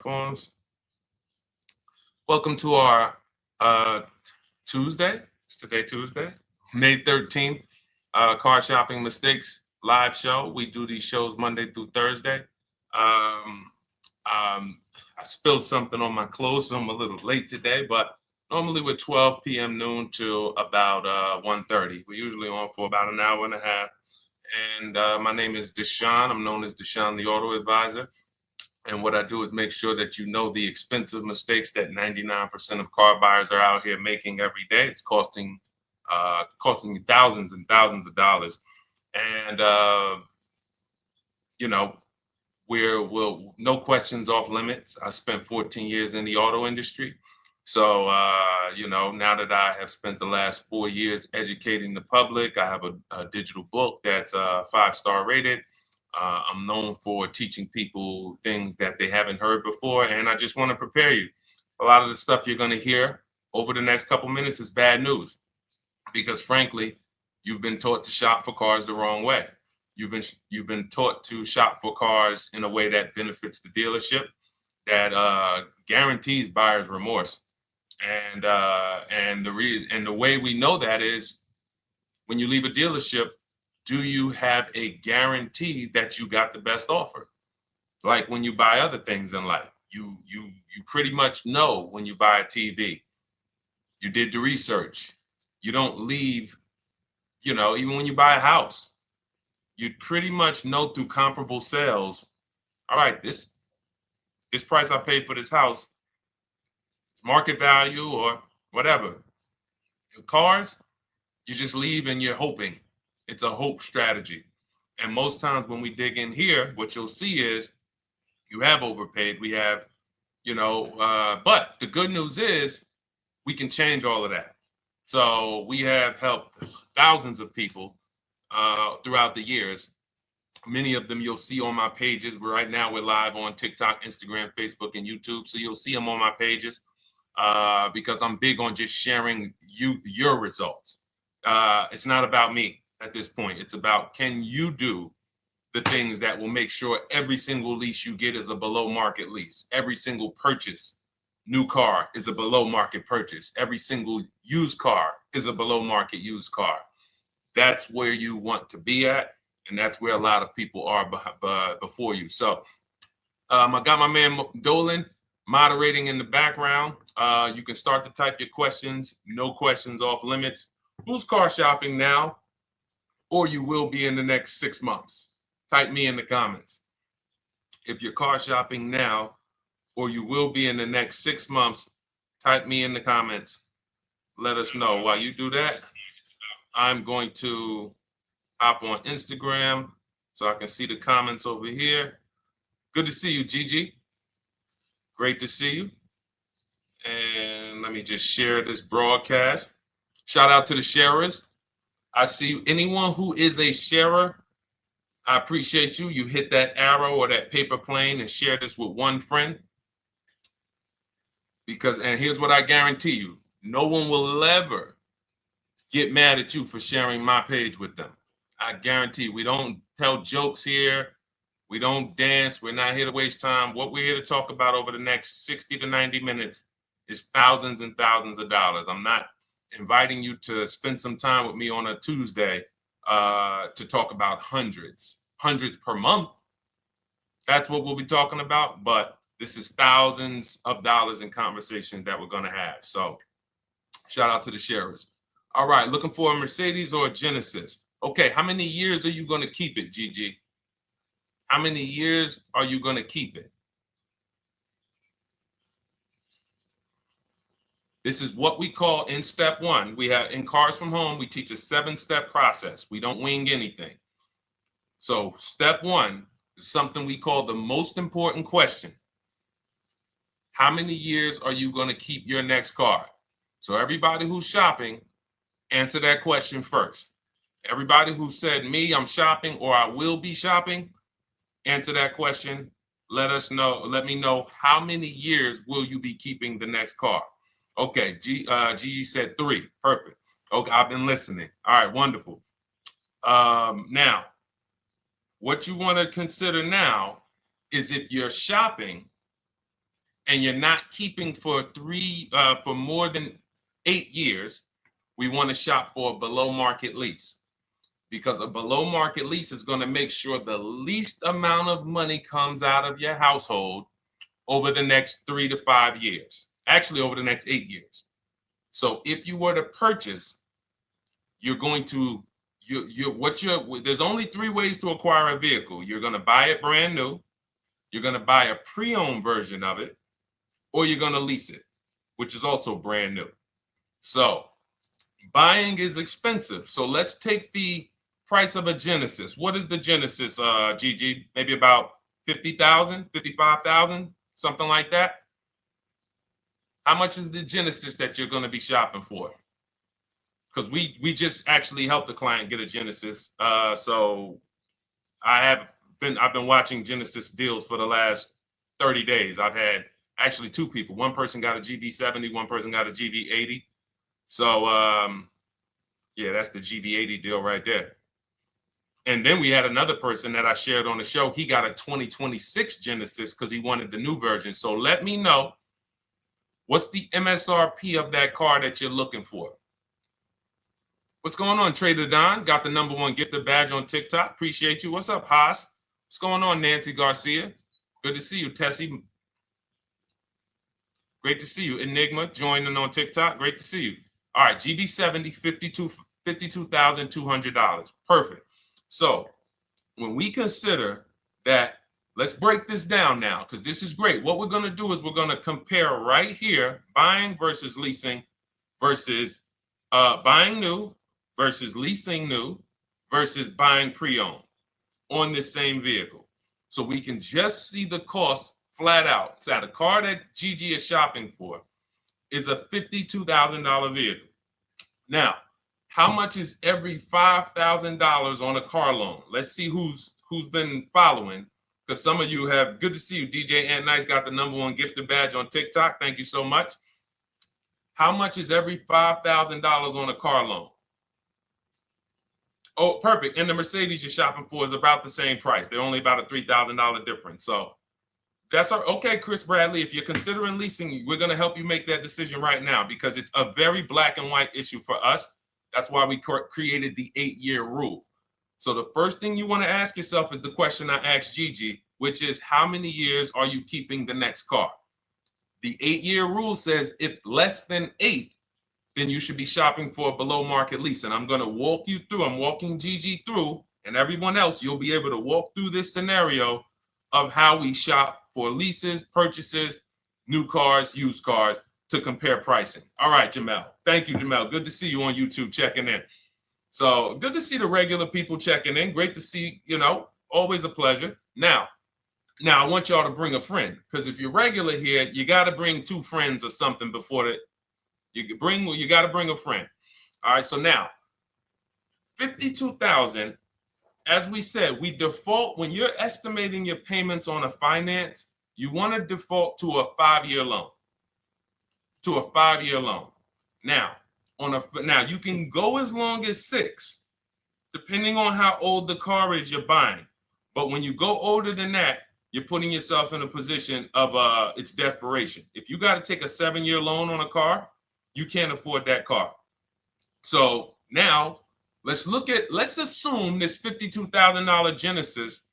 Forms. Welcome to our Tuesday. It's today Tuesday, May 13th. Car shopping mistakes live show. We do these shows Monday through Thursday. Um, I spilled something on my clothes, so I'm a little late today, but normally we're 12 p.m. noon till about 1:30. We're usually on for about an hour and a half. And my name is Deshone. I'm known as Deshone the Auto Advisor. And what I do is make sure that you know the expensive mistakes that 99% of car buyers are out here making every day. It's costing you thousands and thousands of dollars. And you know, we'll no questions off limits. I spent 14 years in the auto industry. So now that I have spent the last 4 years educating the public, I have a digital book that's 5-star rated. I'm known for teaching people things that they haven't heard before, and I just want to prepare you. A lot of the stuff you're going to hear over the next couple minutes is bad news because, frankly, you've been taught to shop for cars the wrong way. You've been taught to shop for cars in a way that benefits the dealership, that guarantees buyer's remorse, and the way we know that is when you leave a dealership. Do you have a guarantee that you got the best offer? Like when you buy other things in life, you pretty much know when you buy a TV. You did the research. You don't leave, even when you buy a house, you pretty much know through comparable sales, all right, this price I paid for this house, market value or whatever. Cars, you just leave and you're hoping. It's a hope strategy. And most times when we dig in here, what you'll see is you have overpaid. We have, but the good news is we can change all of that. So we have helped thousands of people throughout the years. Many of them you'll see on my pages. Right now we're live on TikTok, Instagram, Facebook, and YouTube. So you'll see them on my pages because I'm big on just sharing your results. It's not about me at this point. It's about, can you do the things that will make sure every single lease you get is a below market lease. Every single purchase, new car, is a below market purchase. Every single used car is a below market used car. That's where you want to be at, and that's where a lot of people are before you. So I got my man Dolan moderating in the background. You can start to type your questions. No questions off limits. Who's car shopping now, or you will be in the next 6 months? Type me in the comments. If you're car shopping now, or you will be in the next 6 months, type me in the comments. Let us know. While you do that, I'm going to hop on Instagram so I can see the comments over here. Good to see you, Gigi. Great to see you. And let me just share this broadcast. Shout out to the sharers. I see anyone who is a sharer. I appreciate you. You hit that arrow or that paper plane and share this with one friend. And here's what I guarantee you. No one will ever get mad at you for sharing my page with them. I guarantee you, we don't tell jokes here. We don't dance. We're not here to waste time. What we're here to talk about over the next 60 to 90 minutes is thousands and thousands of dollars. I'm not inviting you to spend some time with me on a Tuesday to talk about hundreds per month. That's what we'll be talking about. But this is thousands of dollars in conversations that we're going to have. So shout out to the sharers. All right, looking for a Mercedes or a Genesis. Okay, how many years are you going to keep it, Gigi? How many years are you going to keep it? This is what we call in step one. We have in Cars from Home, we teach a 7-step process. We don't wing anything. So step one is something we call the most important question. How many years are you going to keep your next car? So everybody who's shopping, answer that question first. Everybody who said me, I'm shopping, or I will be shopping, answer that question. Let me know how many years will you be keeping the next car? Okay, Gigi said 3. Perfect. Okay, I've been listening. All right, wonderful. Now, what you want to consider now is if you're shopping, and you're not keeping for more than 8 years, we want to shop for a below market lease, because a below market lease is going to make sure the least amount of money comes out of your household over the next 3 to 5 years, actually over the next 8 years. So if you were to purchase, you're going to, there's only 3 ways to acquire a vehicle. You're going to buy it brand new, you're going to buy a pre-owned version of it, or you're going to lease it, which is also brand new. So buying is expensive. So let's take the price of a Genesis. What is the Genesis, Gigi? Maybe about 50,000, 55,000, something like that. How much is the Genesis that you're going to be shopping for? Because we just actually helped the client get a Genesis. So I've been watching Genesis deals for the last 30 days. I've had actually 2 people. One person got a GB70, one person got a GB80. So yeah, that's the GB80 deal right there. And then we had another person that I shared on the show. He got a 2026 Genesis because he wanted the new version. So let me know, what's the MSRP of that car that you're looking for? What's going on, Trader Don? Got the #1 gifted badge on TikTok. Appreciate you. What's up, Haas? What's going on, Nancy Garcia? Good to see you, Tessie. Great to see you. Enigma joining on TikTok. Great to see you. All right, GB70, $52,200. Perfect. So when we consider that, let's break this down now, because this is great. What we're going to do is we're going to compare right here, buying versus leasing versus buying new versus leasing new versus buying pre-owned on this same vehicle. So we can just see the cost flat out. So the car that Gigi is shopping for is a $52,000 vehicle. Now, how much is every $5,000 on a car loan? Let's see who's been following, because some of you have. Good to see you, DJ Ant Nice got the #1 gifted badge on TikTok. Thank you so much. How much is every $5,000 on a car loan? Oh, perfect. And the Mercedes you're shopping for is about the same price. They're only about a $3,000 difference. So that's okay, Chris Bradley. If you're considering leasing, we're going to help you make that decision right now, because it's a very black and white issue for us. That's why we created the 8-year rule. So the first thing you want to ask yourself is the question I asked Gigi, which is, how many years are you keeping the next car? The 8-year rule says if less than 8, then you should be shopping for a below market lease. And I'm going to walk you through, I'm walking Gigi through, and everyone else, you'll be able to walk through this scenario of how we shop for leases, purchases, new cars, used cars, to compare pricing. All right, Jamel. Thank you, Jamel. Good to see you on YouTube checking in. So good to see the regular people checking in. Great to see, always a pleasure. Now I want y'all to bring a friend, because if you're regular here, you got to bring 2 friends or something before you got to bring a friend. All right, so now 52,000, as we said, we default when you're estimating your payments on a finance, you want to default to a 5-year loan. Now, you can go as long as 6, depending on how old the car is you're buying. But when you go older than that, you're putting yourself in a position of it's desperation. If you got to take a 7-year loan on a car, you can't afford that car. So now let's assume this $52,000 Genesis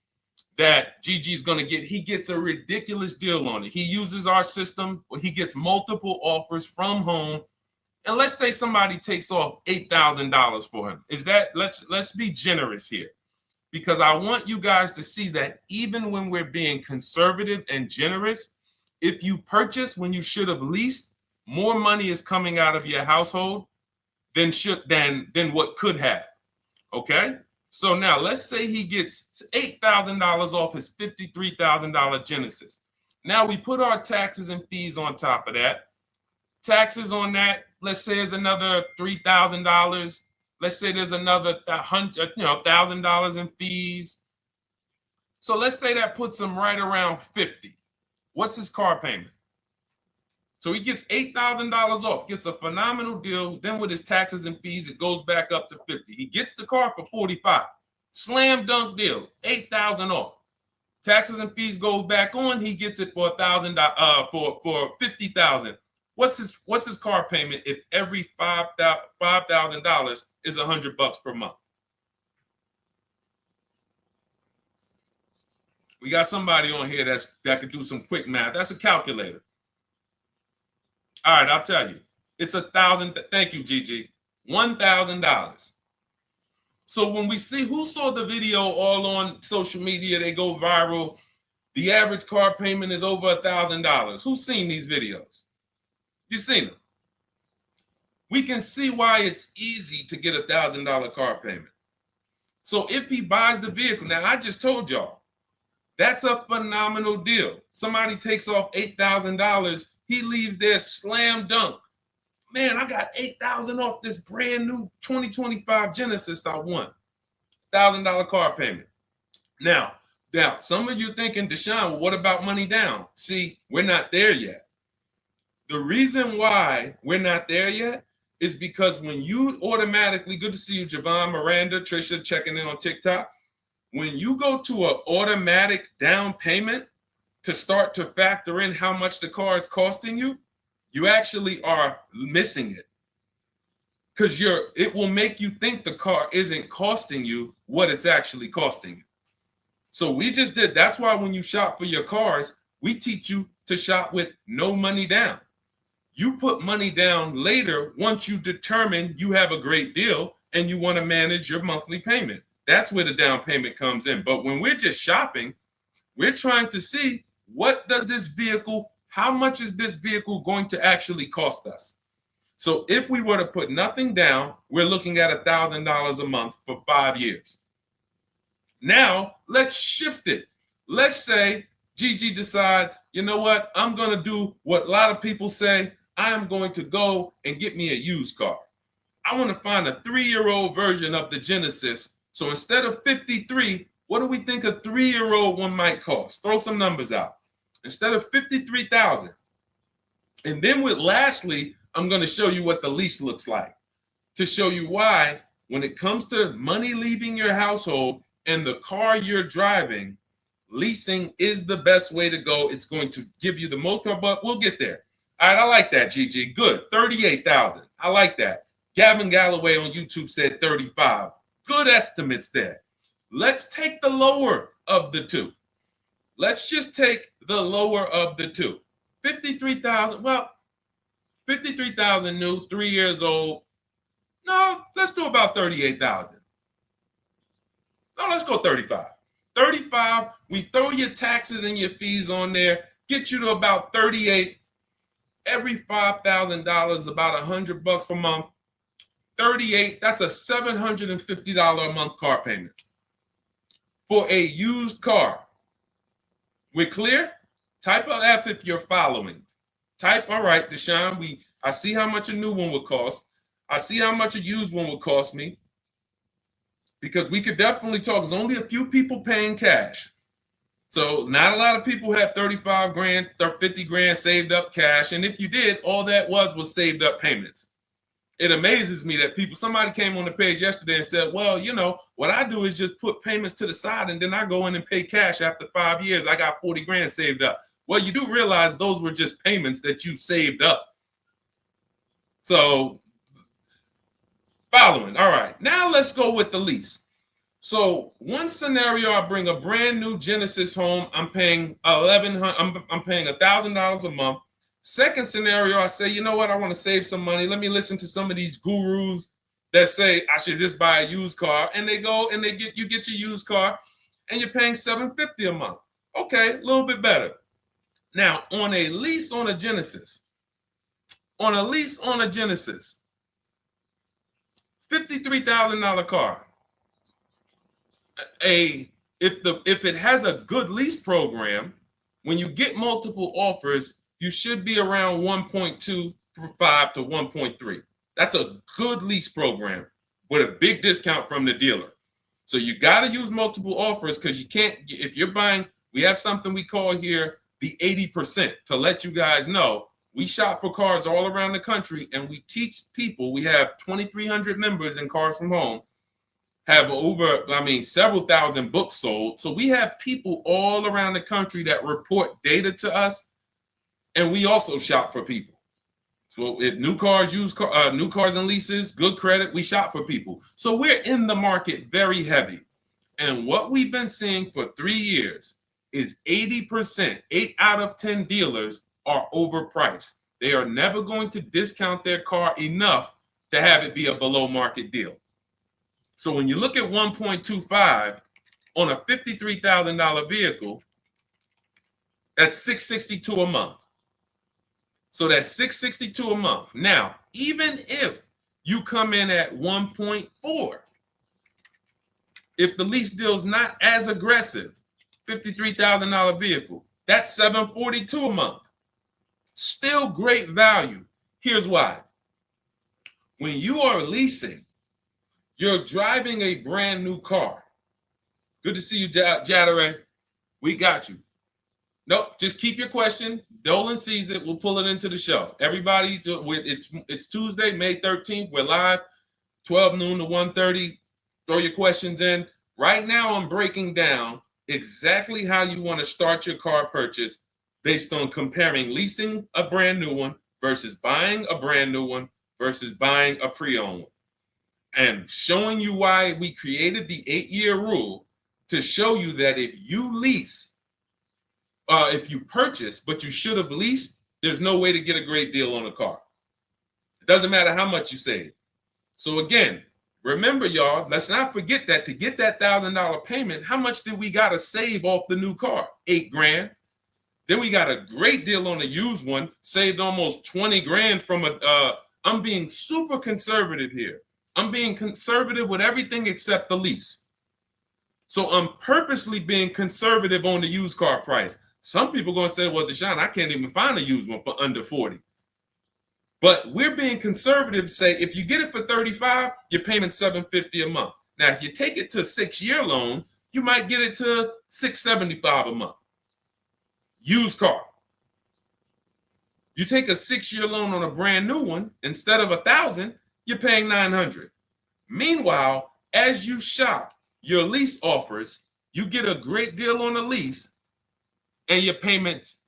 that Gigi's going to get. He gets a ridiculous deal on it. He uses our system, he gets multiple offers from home. And let's say somebody takes off $8,000 for him. Let's be generous here, because I want you guys to see that even when we're being conservative and generous, if you purchase when you should have leased, more money is coming out of your household than what could have. Okay? So now let's say he gets $8,000 off his $53,000 Genesis. Now we put our taxes and fees on top of that. Taxes on that, let's say, is another $3,000. Let's say there's another $1,000 in fees. So let's say that puts him right around 50. What's his car payment? So he gets $8,000 off, gets a phenomenal deal. Then with his taxes and fees, it goes back up to 50. He gets the car for 45. Slam dunk deal, $8,000 off. Taxes and fees go back on. He gets it for $1,000. For $50,000. What's his car payment if every $5,000 is $100 per month? We got somebody on here that could do some quick math. That's a calculator. All right, I'll tell you. It's $1,000. Thank you, Gigi. $1,000. So when we see who saw the video all on social media, they go viral. The average car payment is over $1,000. Who's seen these videos? You've seen them. We can see why it's easy to get $1,000 car payment. So if he buys the vehicle, now I just told y'all, that's a phenomenal deal. Somebody takes off $8,000. He leaves there slam dunk. Man, I got $8,000 off this brand new 2025 Genesis I won. $1,000 car payment. Now, some of you thinking, Deshone, well, what about money down? See, we're not there yet. The reason why we're not there yet is because when you automatically, good to see you, Javon, Miranda, Trisha, checking in on TikTok. When you go to an automatic down payment to start to factor in how much the car is costing you, you actually are missing it. Because it will make you think the car isn't costing you what it's actually costing you. So we just did. That's why when you shop for your cars, we teach you to shop with no money down. You put money down later once you determine you have a great deal and you want to manage your monthly payment. That's where the down payment comes in. But when we're just shopping, we're trying to see how much is this vehicle going to actually cost us? So if we were to put nothing down, we're looking at $1,000 a month for 5 years. Now, let's shift it. Let's say Gigi decides, you know what? I'm going to do what a lot of people say. I am going to go and get me a used car. I want to find a 3-year-old version of the Genesis. So instead of $53,000, what do we think a 3-year-old one might cost? Throw some numbers out. Instead of $53,000. And then lastly, I'm going to show you what the lease looks like to show you why when it comes to money leaving your household and the car you're driving, leasing is the best way to go. It's going to give you the most, but we'll get there. All right, I like that, Gigi. Good. 38,000. I like that. Gavin Galloway on YouTube said 35. Good estimates there. Let's take the lower of the two. Let's just take the lower of the two. 53,000. Well, 53,000 new, 3 years old. No, let's do about 38,000. No, let's go 35. 35, we throw your taxes and your fees on there, get you to about 38. Every $5,000, about $100 per month. 38, that's a $750 a month car payment for a used car. We're clear? Type of F if you're following. Type, all right, Deshone, I see how much a new one would cost. I see how much a used one would cost me. Because we could definitely talk. There's only a few people paying cash. So not a lot of people have 35 grand, 50 grand saved up cash. And if you did, all that was saved up payments. It amazes me that somebody came on the page yesterday and said, well, you know, what I do is just put payments to the side and then I go in and pay cash after 5 years. I got 40 grand saved up. Well, you do realize those were just payments that you saved up. So following. All right, now let's go with the lease. So one scenario, I bring a brand new Genesis home. I'm paying $1,000 a month. Second scenario, I say, you know what? I want to save some money. Let me listen to some of these gurus that say I should just buy a used car, and they go and you get your used car, and you're paying $750 a month. Okay, a little bit better. Now on a lease on a Genesis, $53,000 car. If it has a good lease program, when you get multiple offers, you should be around 1.25 to 1.3. That's a good lease program with a big discount from the dealer. So you got to use multiple offers because you can't, if you're buying, we have something we call here the 80% to let you guys know. We shop for cars all around the country and we teach people, we have 2,300 members in Cars from Home, have several thousand books sold. So we have people all around the country that report data to us, and we also shop for people. So if new cars, new cars and leases, good credit, we shop for people. So we're in the market very heavy. And what we've been seeing for 3 years is 80%, 8 out of 10 dealers are overpriced. They are never going to discount their car enough to have it be a below market deal. So when you look at 1.25 on a $53,000 vehicle, that's $662 a month. So that's $662 a month. Now, even if you come in at 1.4, if the lease deal is not as aggressive, $53,000 vehicle, that's $742 a month. Still great value. Here's why. When you are leasing, you're driving a brand new car. Good to see you, Jadare. We got you. Nope, just keep your question. Dolan sees it. We'll pull it into the show. Everybody, it's Tuesday, May 13th. We're live, 12 noon to 1:30. Throw your questions in. Right now, I'm breaking down exactly how you want to start your car purchase based on comparing leasing a brand new one versus buying a brand new one versus buying a pre-owned one. And showing you why we created the 8-year rule to show you that if you lease, if you purchase, but you should have leased, there's no way to get a great deal on a car. It doesn't matter how much you save. So again, remember, y'all, let's not forget that to get that $1,000 payment, how much did we got to save off the new car? $8,000. Then we got a great deal on a used one, saved almost 20 grand from I'm being super conservative here. I'm being conservative with everything except the lease. So I'm purposely being conservative on the used car price. Some people are going to say, well, Deshone, I can't even find a used one for under 40. But we're being conservative, say if you get it for 35, you're paying $750 a month. Now, if you take it to a 6-year loan, you might get it to $675 a month. Used car. You take a 6-year loan on a brand new one, instead of $1,000, you're paying $900. Meanwhile, as you shop your lease offers, you get a great deal on the lease, and your payments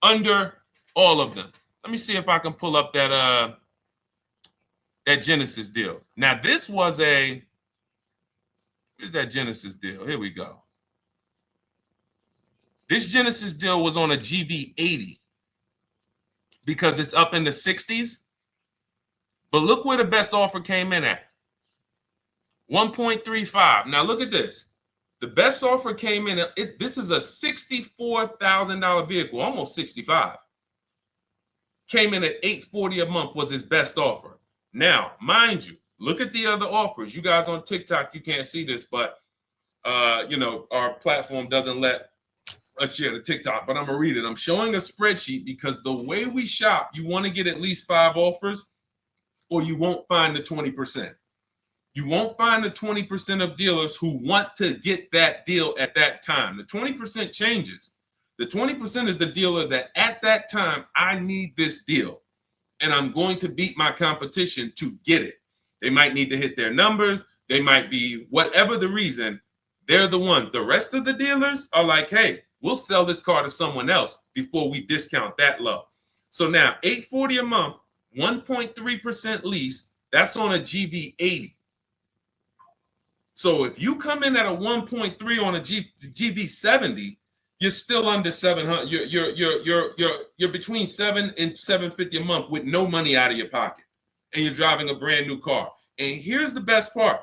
under all of them. Let me see if I can pull up that Genesis deal. Now, this was where's that Genesis deal? Here we go. This Genesis deal was on a GV80 because it's up in the 60s. But look where the best offer came in at. 1.35. Now look at this. The best offer came in, this is a $64,000 vehicle, almost 65. Came in at $840 a month was his best offer. Now, mind you, look at the other offers. You guys on TikTok, you can't see this, but our platform doesn't let us share the TikTok, but I'm gonna read it. I'm showing a spreadsheet because the way we shop, you want to get at least 5 offers or you won't find the 20%. You won't find the 20% of dealers who want to get that deal at that time. The 20% changes. The 20% is the dealer that at that time, I need this deal and I'm going to beat my competition to get it. They might need to hit their numbers. They might be whatever the reason. They're the ones. The rest of the dealers are like, hey, we'll sell this car to someone else before we discount that low. So now $840 a month, 1.3% lease, that's on a GV80. So if you come in at a 1.3 on a GV70, you're still under 700. You're between 7 and 750 a month with no money out of your pocket, and you're driving a brand new car. And here's the best part: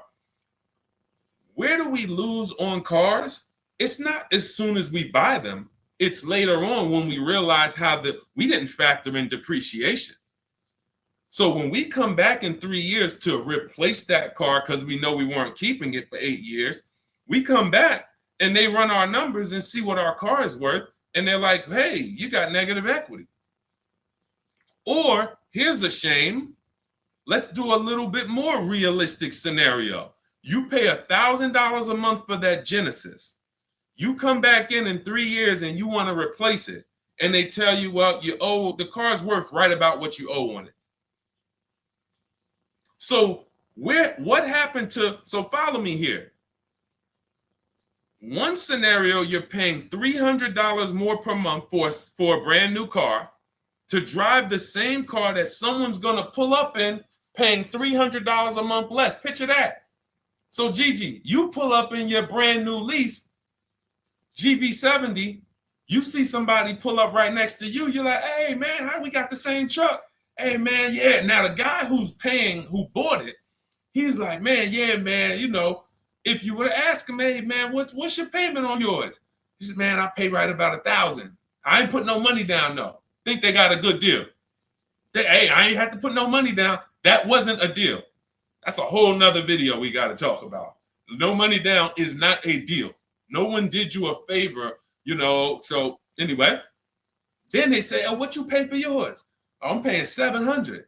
where do we lose on cars? It's not as soon as we buy them. It's later on when we realize we didn't factor in depreciation. So when we come back in 3 years to replace that car because we know we weren't keeping it for 8 years, we come back and they run our numbers and see what our car is worth. And they're like, hey, you got negative equity. Or here's a shame. Let's do a little bit more realistic scenario. You pay $1,000 a month for that Genesis. You come back in 3 years and you want to replace it. And they tell you, well, the car's worth right about what you owe on it. So What happened to, so follow me here. One scenario, you're paying $300 more per month for a brand new car to drive the same car that someone's going to pull up in, paying $300 a month less. Picture that. So Gigi, you pull up in your brand new lease, GV70, you see somebody pull up right next to you. You're like, hey man, how we got the same truck? Hey man, yeah. Now the guy who bought it, he's like, man, yeah, man, you know, if you were to ask him, hey man, what's your payment on yours? He says, man, I pay right about $1,000. I ain't put no money down though. Think they got a good deal. Hey, I ain't had to put no money down. That wasn't a deal. That's a whole nother video we got to talk about. No money down is not a deal. No one did you a favor, you know. So anyway, then they say, oh, what you pay for yours? Oh, I'm paying $700.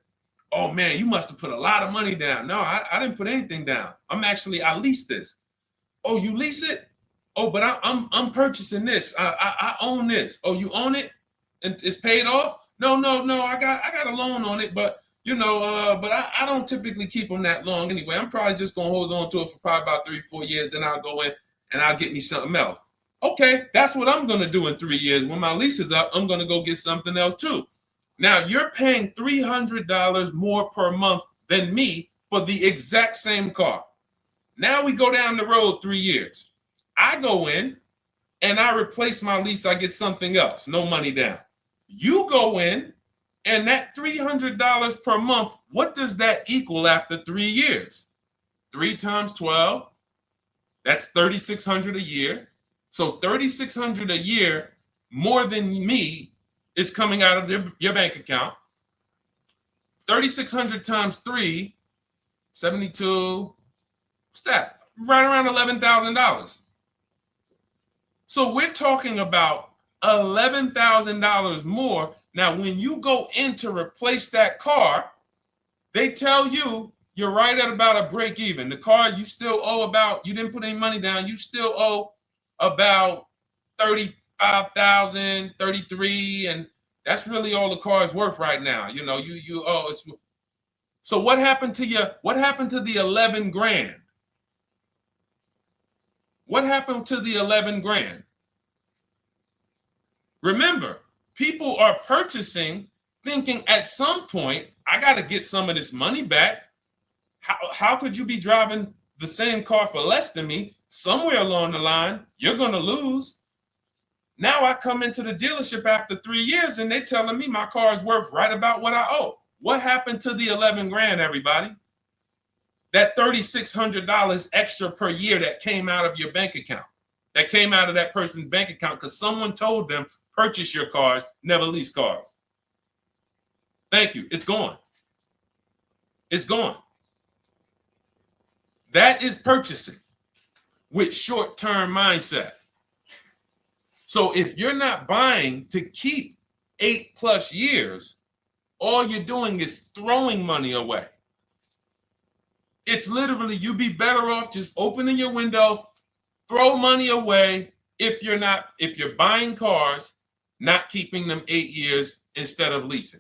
Oh man, you must have put a lot of money down. No, I didn't put anything down. I leased this. Oh, you lease it? Oh, but I'm purchasing this. I own this. Oh, you own it? And it's paid off? No. I got a loan on it, but you know, but I don't typically keep them that long anyway. I'm probably just gonna hold on to it for probably about 3-4 years. Then I'll go in and I'll get me something else. Okay, that's what I'm gonna do in 3 years. When my lease is up, I'm gonna go get something else too. Now you're paying $300 more per month than me for the exact same car. Now we go down the road 3 years. I go in and I replace my lease. I get something else, no money down. You go in and that $300 per month, what does that equal after 3 years? 3 times 12, that's $3,600 a year. So $3,600 a year more than me is coming out of your bank account. 3,600 times 3, 72, what's that? Right around $11,000. So we're talking about $11,000 more. Now, when you go in to replace that car, they tell you you're right at about a break even. The car you still owe about, you didn't put any money down, you still owe about 35,000, 33, and that's really all the car is worth right now. You know, you owe. So what happened to you? What happened to the 11 grand? What happened to the 11 grand? Remember, people are purchasing thinking at some point, I got to get some of this money back. How could you be driving the same car for less than me? Somewhere along the line, you're going to lose. Now I come into the dealership after 3 years and they're telling me my car is worth right about what I owe. What happened to the 11 grand, everybody? That $3,600 extra per year that came out of your bank account, that came out of that person's bank account because someone told them, purchase your cars, never lease cars. Thank you. It's gone. It's gone. That is purchasing with short-term mindset. So if you're not buying to keep 8+ years, all you're doing is throwing money away. It's literally, you'd be better off just opening your window, throw money away if you're buying cars, not keeping them 8 years instead of leasing.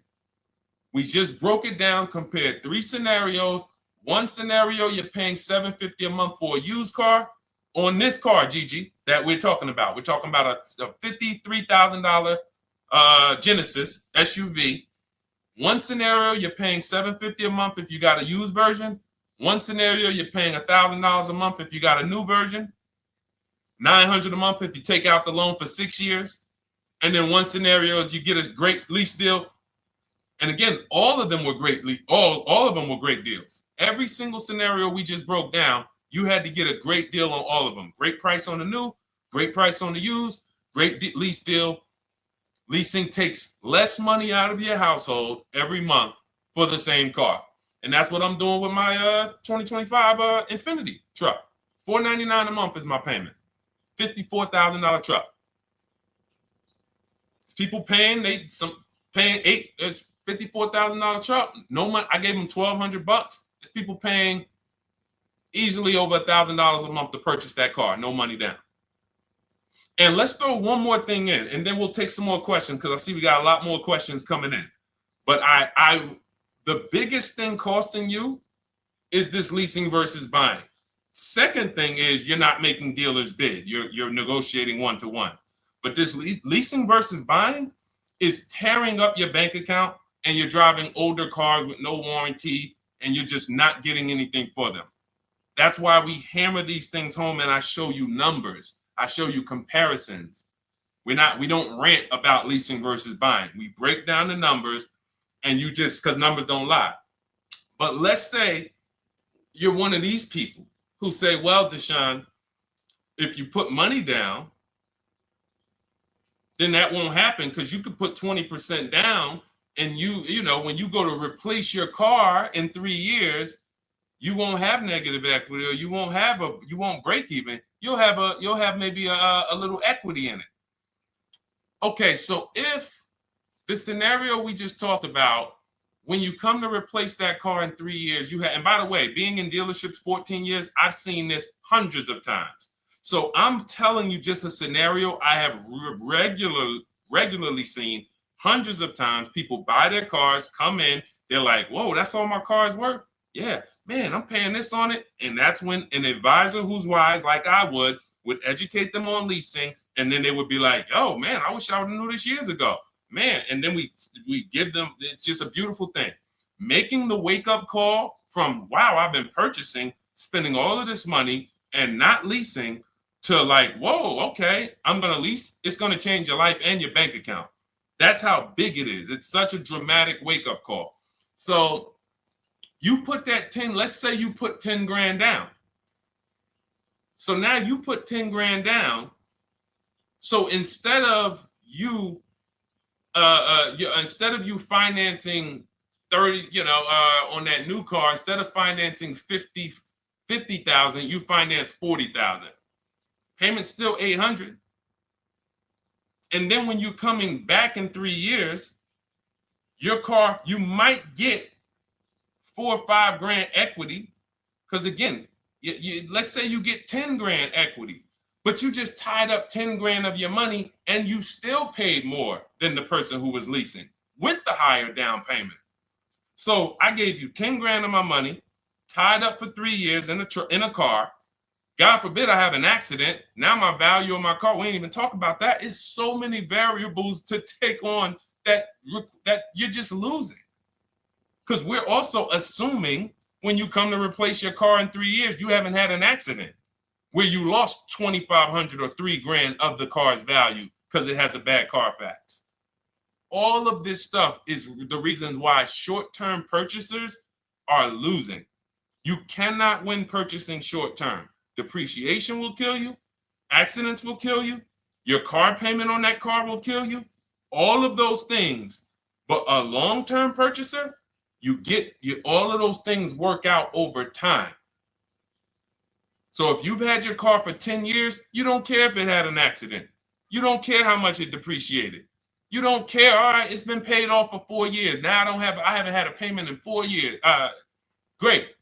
We just broke it down, compared 3 scenarios. One scenario, you're paying $750 a month for a used car. On this car, Gigi, that we're talking about a $53,000 Genesis SUV. One scenario, you're paying $750 a month if you got a used version. One scenario, you're paying $1,000 a month if you got a new version. $900 a month if you take out the loan for 6 years. And then one scenario is you get a great lease deal. And again, all of them were great. All of them were great deals. Every single scenario we just broke down, you had to get a great deal on all of them. Great price on the new, great price on the used, great lease deal. Leasing takes less money out of your household every month for the same car. And that's what I'm doing with my 2025 Infiniti truck. $499 a month is my payment. $54,000 truck. It's people paying, it's $54,000 truck. No money. I gave them $1,200. It's people paying easily over $1,000 a month to purchase that car. No money down. And let's throw one more thing in, and then we'll take some more questions because I see we got a lot more questions coming in. But the biggest thing costing you is this leasing versus buying? Second thing is you're not making dealers bid. You're negotiating one-to-one. But this leasing versus buying is tearing up your bank account, and you're driving older cars with no warranty, and you're just not getting anything for them. That's why we hammer these things home, and I show you numbers. I show you comparisons. We don't rant about leasing versus buying. We break down the numbers, and you just, because numbers don't lie. But let's say you're one of these people who say, well, Deshone, if you put money down, then that won't happen, because you could put 20% down, and you know, when you go to replace your car in 3 years, you won't have negative equity, or you won't break even. You'll have maybe a little equity in it. Okay, so if the scenario we just talked about, when you come to replace that car in 3 years, and by the way, being in dealerships 14 years, I've seen this hundreds of times. So I'm telling you just a scenario I have regularly seen hundreds of times. People buy their cars, come in, they're like, whoa, that's all my car's worth? Yeah, man, I'm paying this on it. And that's when an advisor who's wise, like I would educate them on leasing. And then they would be like, oh, man, I wish I would have knew this years ago. Man, and then we give them, it's just a beautiful thing. Making the wake-up call from, wow, I've been purchasing, spending all of this money and not leasing, to like, whoa, okay, I'm going to lease. It's going to change your life and your bank account. That's how big it is. It's such a dramatic wake-up call. So you put that 10, let's say you put 10 grand down. So now you put 10 grand down. So instead of you financing 30, on that new car, instead of financing 50,000, you finance 40,000. Payment's still 800. And then when you're coming back in 3 years, your car, you might get 4 or 5 grand equity. Because again, let's say you get 10 grand equity, but you just tied up 10 grand of your money, and you still paid more than the person who was leasing with the higher down payment. So I gave you 10 grand of my money, tied up for 3 years in a car. God forbid I have an accident. Now my value of my car, we ain't even talk about that. It's so many variables to take on that you're just losing. Because we're also assuming when you come to replace your car in 3 years, you haven't had an accident where you lost 2,500 or 3 grand of the car's value because it has a bad Carfax. All of this stuff is the reason why short-term purchasers are losing. You cannot win purchasing short-term. Depreciation will kill you. Accidents will kill you. Your car payment on that car will kill you. All of those things. But a long-term purchaser, all of those things work out over time. So if you've had your car for 10 years, you don't care if it had an accident. You don't care how much it depreciated. You don't care. All right, it's been paid off for 4 years. Now I haven't had a payment in 4 years. Great.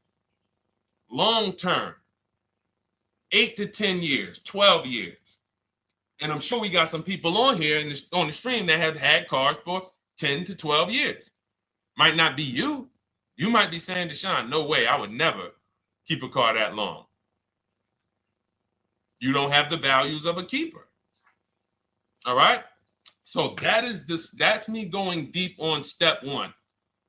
Long-term. 8 to 10 years, 12 years. And I'm sure we got some people on here on the stream that have had cars for 10 to 12 years. Might not be you. You might be saying, Deshone, no way, I would never keep a car that long. You don't have the values of a keeper. All right? So that's me going deep on step one.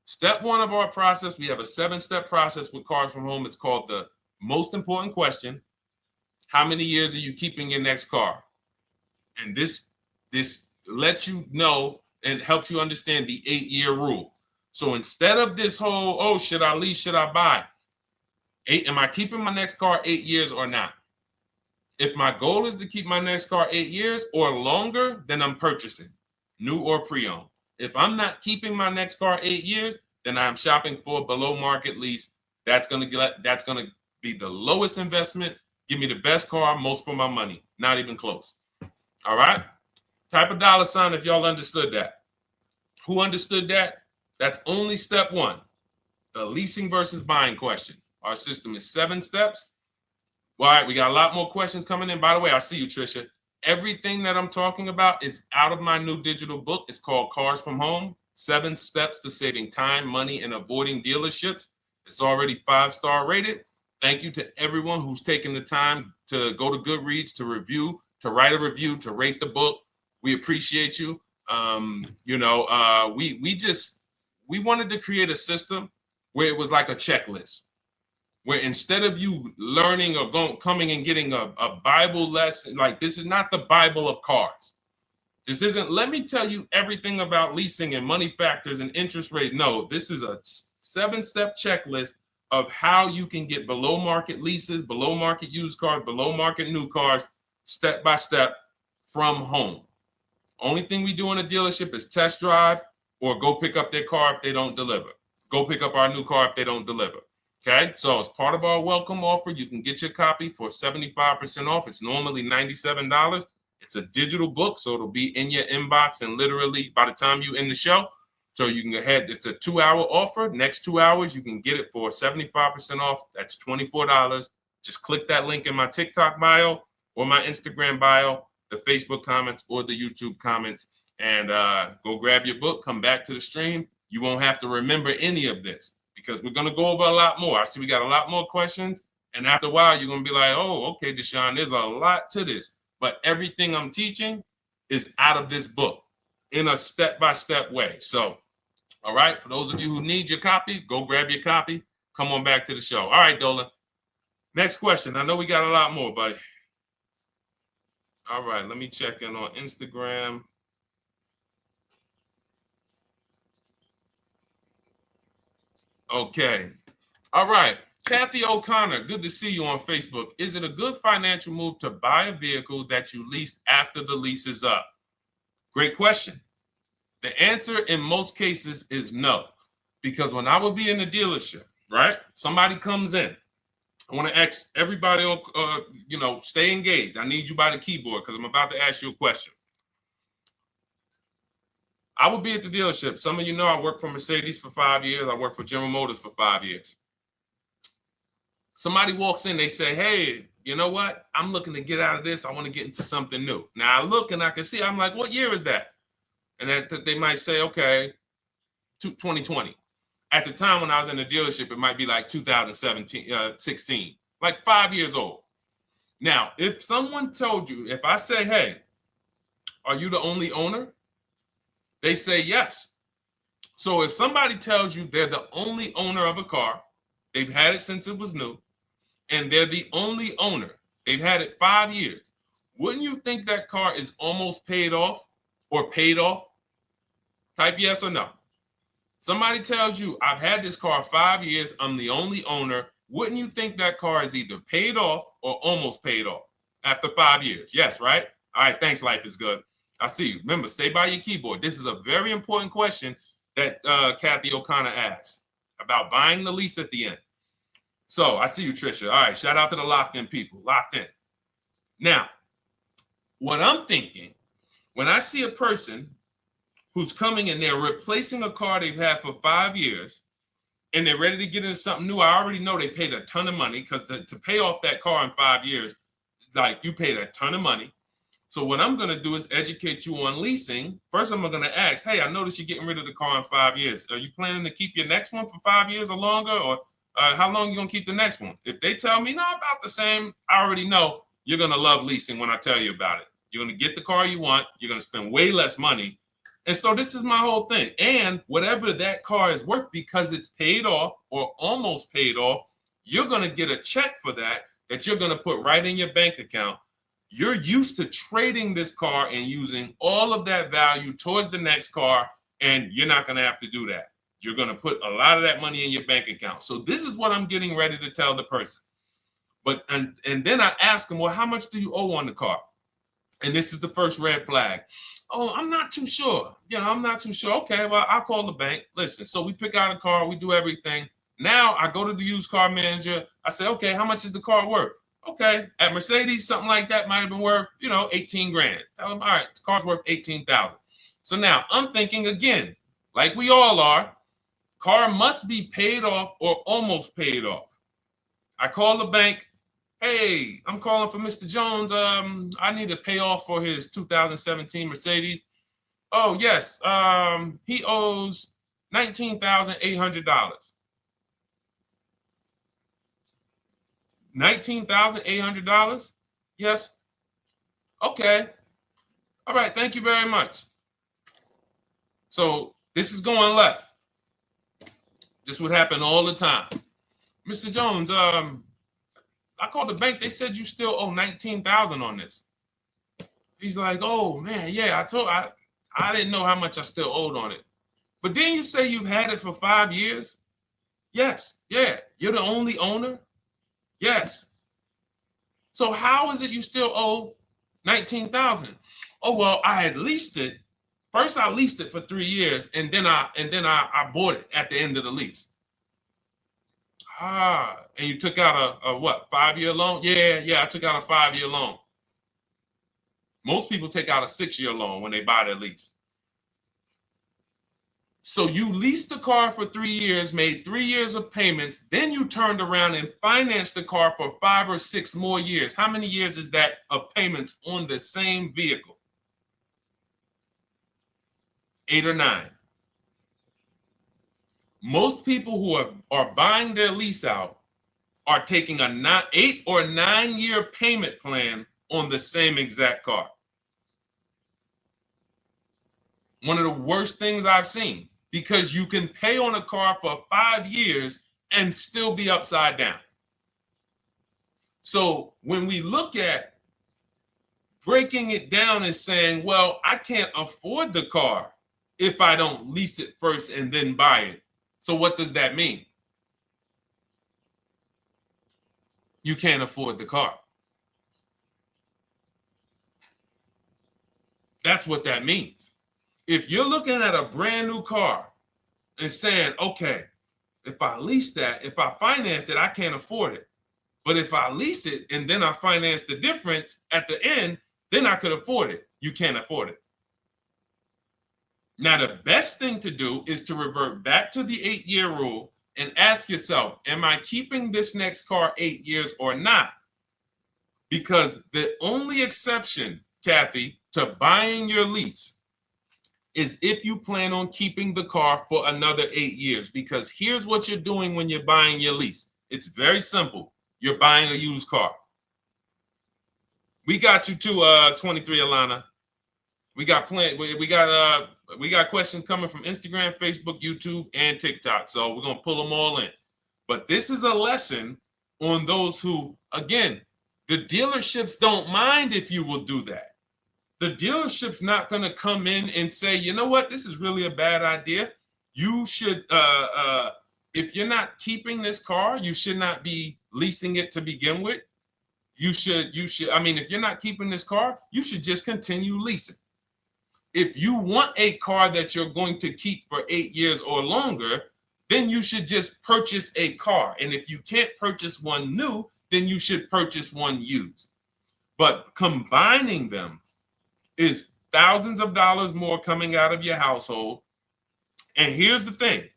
Step one of our process, we have a 7-step process with Cars from Home. It's called the most important question. How many years are you keeping your next car? And this lets you know and helps you understand the 8-year rule. So instead of this whole, oh, should I lease, should I buy? Am I keeping my next car 8 years or not? If my goal is to keep my next car 8 years or longer, then I'm purchasing, new or pre-owned. If I'm not keeping my next car 8 years, then I'm shopping for a below market lease. That's gonna be the lowest investment. Give me the best car, most for my money. Not even close. All right? Type a dollar sign if y'all understood that. Who understood that? That's only step one. The leasing versus buying question. Our system is 7 steps. All right, we got a lot more questions coming in. By the way, I see you, Trisha. Everything that I'm talking about is out of my new digital book. It's called Cars from Home, 7 Steps to Saving Time, Money, and Avoiding Dealerships. It's already 5-star rated. Thank you to everyone who's taken the time to go to Goodreads to review, to write a review, to rate the book. We appreciate you. We wanted to create a system where it was like a checklist, where instead of you learning or coming and getting a Bible lesson, like this is not the Bible of cars. This isn't, let me tell you everything about leasing and money factors and interest rate. No, this is a 7-step checklist of how you can get below market leases, below market used cars, below market new cars, step by step from home. Only thing we do in a dealership is test drive or go pick up their car if they don't deliver. Go pick up our new car if they don't deliver. Okay, so as part of our welcome offer, you can get your copy for 75% off. It's normally $97. It's a digital book, so it'll be in your inbox and literally by the time you end the show. So you can go ahead. It's a 2-hour offer. Next 2 hours, you can get it for 75% off. That's $24. Just click that link in my TikTok bio or my Instagram bio, the Facebook comments or the YouTube comments, and go grab your book. Come back to the stream. You won't have to remember any of this because we're going to go over a lot more. I see we got a lot more questions. And after a while, you're going to be like, oh, okay, Deshone, there's a lot to this. But everything I'm teaching is out of this book in a step-by-step way. So, all right, for those of you who need your copy, go grab your copy. Come on back to the show. All right, Dolan. Next question. I know we got a lot more, buddy. All right, let me check in on Instagram. Okay. All right. Kathy O'Connor, good to see you on Facebook. Is it a good financial move to buy a vehicle that you leased after the lease is up? Great question. The answer in most cases is no, because when I would be in the dealership, right? Somebody comes in. I want to ask everybody, stay engaged. I need you by the keyboard because I'm about to ask you a question. I would be at the dealership. Some of you know I worked for Mercedes for 5 years. I worked for General Motors for 5 years. Somebody walks in, they say, hey, you know what? I'm looking to get out of this. I want to get into something new. Now I look and I can see, I'm like, what year is that? And that they might say, okay, 2020. At the time when I was in the dealership, it might be like 16, like 5 years old. Now, if someone told you, if I say, hey, are you the only owner? They say yes. So if somebody tells you they're the only owner of a car, they've had it since it was new, and they're the only owner, they've had it 5 years, wouldn't you think that car is almost paid off or paid off? Type yes or no. Somebody tells you, I've had this car 5 years, I'm the only owner. Wouldn't you think that car is either paid off or almost paid off after 5 years? Yes, right? All right, thanks, Life is Good. I see you. Remember, stay by your keyboard. This is a very important question that Kathy O'Connor asked about buying the lease at the end. So I see you, Trisha. All right, shout out to the locked in people. Locked in. Now, what I'm thinking, when I see a person who's coming in, they're replacing a car they've had for 5 years, and they're ready to get into something new. I already know they paid a ton of money because to pay off that car in 5 years, like you paid a ton of money. So what I'm going to do is educate you on leasing. First, I'm going to ask, hey, I noticed you're getting rid of the car in 5 years. Are you planning to keep your next one for 5 years or longer? Or how long are you going to keep the next one? If they tell me, no, about the same, I already know you're going to love leasing when I tell you about it. You're going to get the car you want. You're going to spend way less money. And so this is my whole thing. And whatever that car is worth, because it's paid off or almost paid off, you're going to get a check for that you're going to put right in your bank account. You're used to trading this car and using all of that value towards the next car, and you're not going to have to do that. You're going to put a lot of that money in your bank account. So this is what I'm getting ready to tell the person. But and then I ask them, well, how much do you owe on the car? And this is the first red flag. Oh, I'm not too sure. I'm not too sure. Okay, well, I'll call the bank. Listen, so we pick out a car, we do everything. Now I go to the used car manager. I say, okay, how much is the car worth? Okay, at Mercedes, something like that might have been worth, 18 grand. Tell them, all right, the car's worth 18,000. So now I'm thinking again, like we all are, car must be paid off or almost paid off. I call the bank. Hey, I'm calling for Mr. Jones. I need to pay off for his 2017 Mercedes. Oh, yes. He owes $19,800. $19,800? Yes. Okay. All right. Thank you very much. So this is going left. This would happen all the time. Mr. Jones, I called the bank. They said you still owe 19,000 on this. He's like, oh man, yeah, I didn't know how much I still owed on it. But didn't you say you've had it for 5 years? Yes. Yeah. You're the only owner? Yes. So how is it you still owe 19,000? Oh, well, I had leased it. First I leased it for 3 years and then I bought it at the end of the lease. Ah, and you took out a what, 5-year loan? Yeah, I took out a 5-year loan. Most people take out a 6-year loan when they buy their lease. So you leased the car for 3 years, made 3 years of payments, then you turned around and financed the car for 5 or 6 more years. How many years is that of payments on the same vehicle? 8 or 9. Most people who are buying their lease out are taking a 8 or 9 year payment plan on the same exact car. One of the worst things I've seen, because you can pay on a car for 5 years and still be upside down. So when we look at breaking it down and saying, well, I can't afford the car if I don't lease it first and then buy it. So what does that mean? You can't afford the car. That's what that means. If you're looking at a brand new car and saying, okay, if I lease that, if I finance it, I can't afford it. But if I lease it and then I finance the difference at the end, then I could afford it. You can't afford it. Now, the best thing to do is to revert back to the 8-year rule and ask yourself, am I keeping this next car 8 years or not? Because the only exception, Kathy, to buying your lease is if you plan on keeping the car for another 8 years. Because here's what you're doing when you're buying your lease. It's very simple. You're buying a used car. We got you to 23, Alana. We got questions coming from Instagram, Facebook, YouTube, and TikTok. So we're gonna pull them all in. But this is a lesson on those who, again, the dealerships don't mind if you will do that. The dealership's not gonna come in and say, you know what, this is really a bad idea. You should, if you're not keeping this car, you should not be leasing it to begin with. You should, I mean, if you're not keeping this car, you should just continue leasing. If you want a car that you're going to keep for 8 years or longer, then you should just purchase a car. And if you can't purchase one new, then you should purchase one used. But combining them is thousands of dollars more coming out of your household. And here's the thing.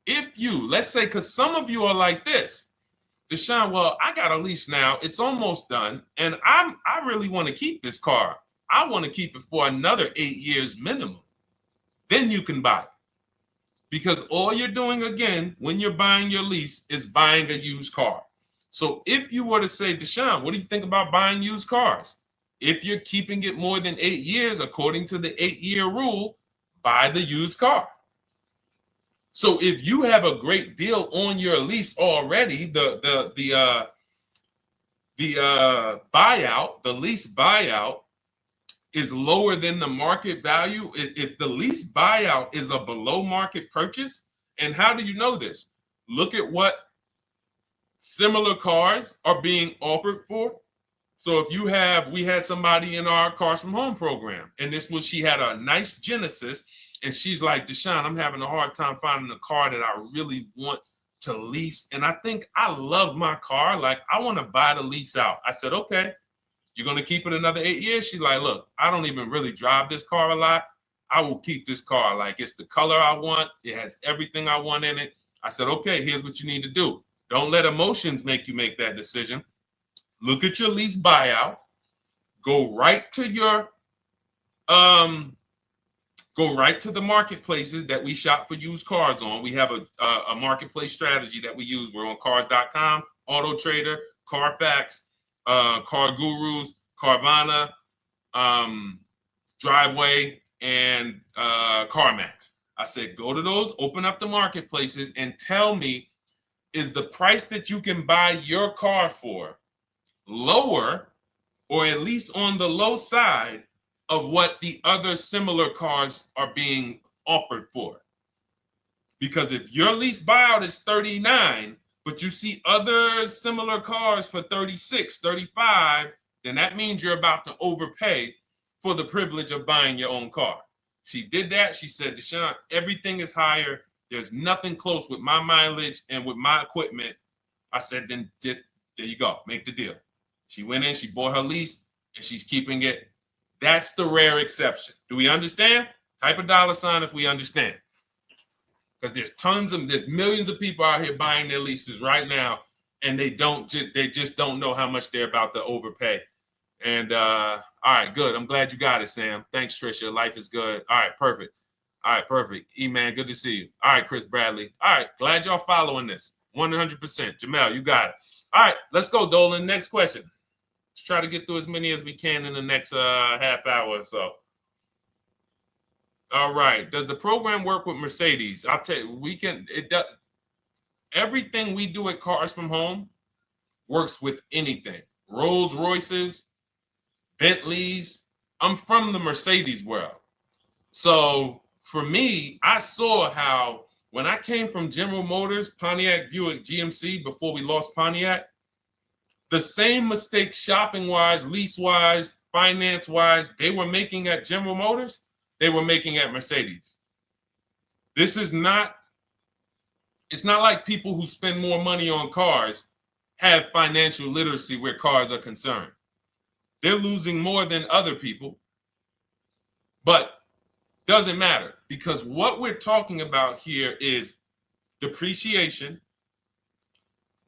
If you, let's say, because some of you are like this, Deshone, well, I got a lease now. It's almost done. And I really want to keep this car. I want to keep it for another 8 years minimum. Then you can buy it. Because all you're doing, again, when you're buying your lease is buying a used car. So if you were to say, Deshone, what do you think about buying used cars? If you're keeping it more than 8 years, according to the 8-year rule, buy the used car. So if you have a great deal on your lease already, the buyout, the lease buyout is lower than the market value. If the lease buyout is a below market purchase, and how do you know this? Look at what similar cars are being offered for. So if you have, we had somebody in our Cars from Home program, and she had a nice Genesis, and she's like, Deshone, I'm having a hard time finding a car that I really want to lease. And I think I love my car. Like, I want to buy the lease out. I said, okay, you're going to keep it another 8 years? She's like, look, I don't even really drive this car a lot. I will keep this car. Like, it's the color I want. It has everything I want in it. I said, okay, here's what you need to do. Don't let emotions make you make that decision. Look at your lease buyout. Go right to your go right to the marketplaces that we shop for used cars on. We have a marketplace strategy that we use. We're on cars.com, Auto Trader, Carfax, Car Gurus, Carvana, Driveway, and CarMax. I said, go to those, open up the marketplaces, and tell me, is the price that you can buy your car for lower, or at least on the low side of what the other similar cars are being offered for? Because if your lease buyout is 39, but you see other similar cars for 36, 35, then that means you're about to overpay for the privilege of buying your own car. She did that. She said, Deshone, everything is higher. There's nothing close with my mileage and with my equipment. I said, then there you go. Make the deal. She went in, she bought her lease, and she's keeping it. That's the rare exception. Do we understand? Type a $sign if we understand. Because there's millions of people out here buying their leases right now, and they just don't know how much they're about to overpay. And all right, good. I'm glad you got it, Sam. Thanks, Trisha. Life is good. All right, perfect. All right, perfect. E-Man, good to see you. All right, Chris Bradley. All right, glad y'all following this. 100%. Jamel, you got it. All right, let's go, Dolan. Next question. Let's try to get through as many as we can in the next half hour or so. All right. Does the program work with Mercedes? I'll tell you, it does. Everything we do at Cars from Home works with anything. Rolls Royces, Bentleys. I'm from the Mercedes world. So for me, I saw how when I came from General Motors, Pontiac, Buick, GMC, before we lost Pontiac, the same mistakes shopping-wise, lease-wise, finance-wise, they were making at General Motors, they were making at Mercedes. It's not like people who spend more money on cars have financial literacy where cars are concerned. They're losing more than other people, but doesn't matter, because what we're talking about here is depreciation,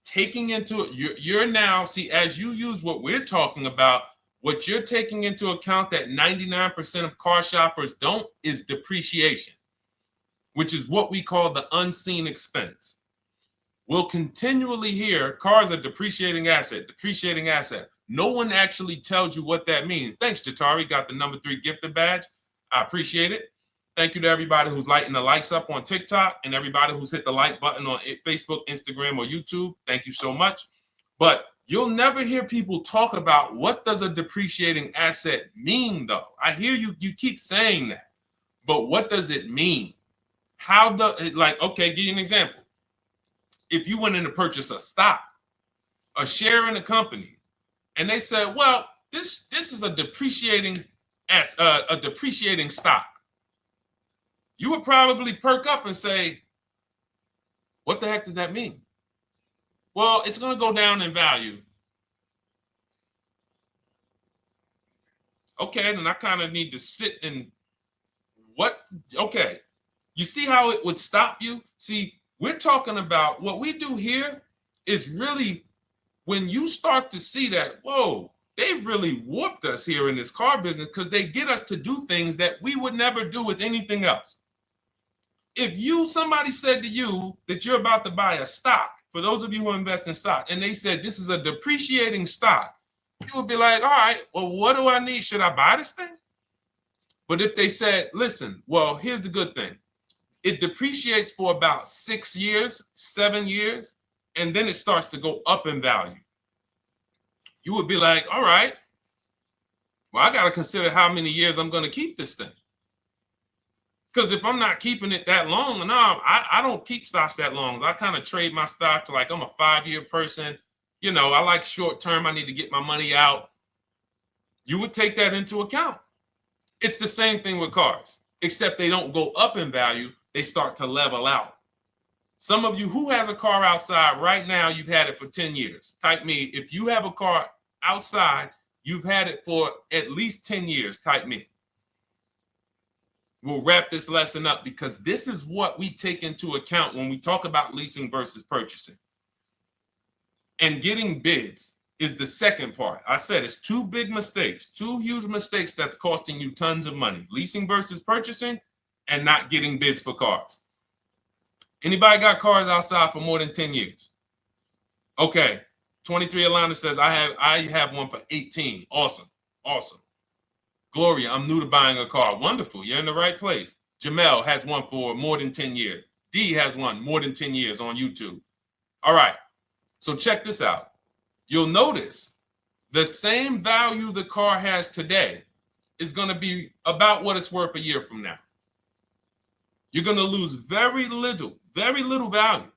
taking into you're now, see, as you use what we're talking about, what you're taking into account that 99% of car shoppers don't is depreciation, which is what we call the unseen expense. We'll continually hear cars are depreciating asset, depreciating asset. No one actually tells you what that means. Thanks, Jatari. Got the number 3 gifted badge. I appreciate it. Thank you to everybody who's lighting the likes up on TikTok and everybody who's hit the like button on Facebook, Instagram, or YouTube. Thank you so much. But you'll never hear people talk about what does a depreciating asset mean, though. I hear you keep saying that, but what does it mean? Okay, give you an example. If you went in to purchase a stock, a share in a company, and they said, well, this is a depreciating stock, you would probably perk up and say, what the heck does that mean? Well, it's going to go down in value. Okay, then I kind of need to sit and okay. You see how it would stop you? See, we're talking about what we do here is really when you start to see that, whoa, they've really warped us here in this car business because they get us to do things that we would never do with anything else. If somebody said to you that you're about to buy a stock, for those of you who invest in stock, and they said this is a depreciating stock, you would be like, all right, well, what do I need? Should I buy this thing? But if they said, listen, well, here's the good thing. It depreciates for about 6 years, 7 years, and then it starts to go up in value. You would be like, all right, well, I got to consider how many years I'm going to keep this thing. Because if I'm not keeping it that long, no, I don't keep stocks that long. I kind of trade my stocks like I'm a 5-year person. You know, I like short term. I need to get my money out. You would take that into account. It's the same thing with cars, except they don't go up in value. They start to level out. Some of you who has a car outside right now, you've had it for 10 years. Type me. If you have a car outside, you've had it for at least 10 years. Type me. We'll wrap this lesson up because this is what we take into account when we talk about leasing versus purchasing. And getting bids is the second part. I said it's 2 big mistakes, 2 huge mistakes that's costing you tons of money. Leasing versus purchasing and not getting bids for cars. Anybody got cars outside for more than 10 years? Okay, 23 Alana says, I have one for 18. Awesome. Awesome. Gloria, I'm new to buying a car. Wonderful. You're in the right place. Jamel has one for more than 10 years. D has one more than 10 years on YouTube. All right. So check this out. You'll notice the same value the car has today is going to be about what it's worth a year from now. You're going to lose very little value.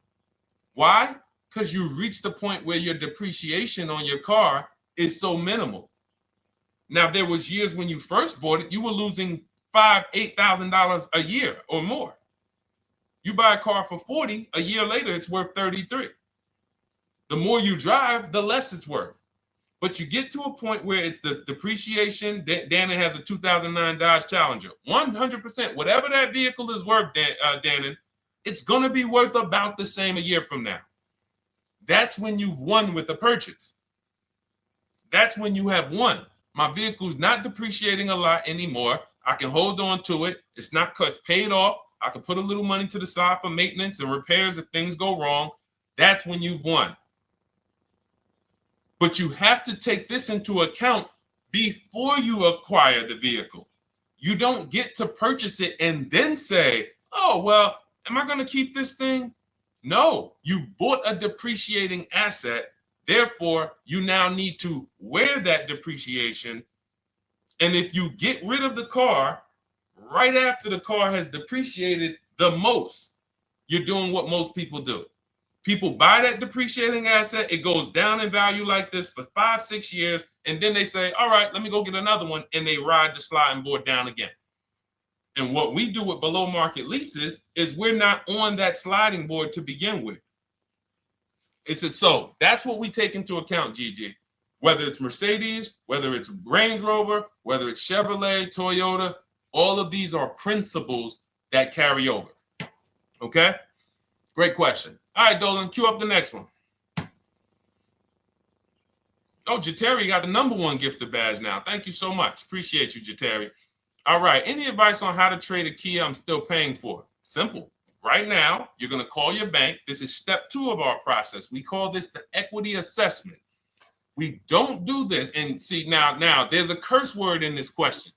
Why? Because you reach the point where your depreciation on your car is so minimal. Now, there was years when you first bought it, you were losing $5,000, $8,000 a year or more. You buy a car for 40, a year later, it's worth 33. The more you drive, the less it's worth. But you get to a point where it's the depreciation. Dannon has a 2009 Dodge Challenger. 100%, whatever that vehicle is worth, Dannon, it's going to be worth about the same a year from now. That's when you've won with the purchase. That's when you have won. My vehicle's not depreciating a lot anymore. I can hold on to it. It's not because it's paid off. I can put a little money to the side for maintenance and repairs if things go wrong. That's when you've won. But you have to take this into account before you acquire the vehicle. You don't get to purchase it and then say, oh, well, am I going to keep this thing? No, you bought a depreciating asset. Therefore, you now need to wear that depreciation. And if you get rid of the car right after the car has depreciated the most, you're doing what most people do. People buy that depreciating asset. It goes down in value like this for 5-6 years. And then they say, all right, let me go get another one. And they ride the sliding board down again. And what we do with below market leases is we're not on that sliding board to begin with. So that's what we take into account, Gigi. Whether it's Mercedes, whether it's Range Rover, whether it's Chevrolet, Toyota, all of these are principles that carry over. Okay? Great question. All right, Dolan, cue up the next one. Oh, Jateri got the #1 gifted badge now. Thank you so much. Appreciate you, Jateri. All right. Any advice on how to trade a Kia I'm still paying for? Simple. Right now, you're going to call your bank. This is step 2 of our process. We call this the equity assessment. We don't do this. And see, now there's a curse word in this question.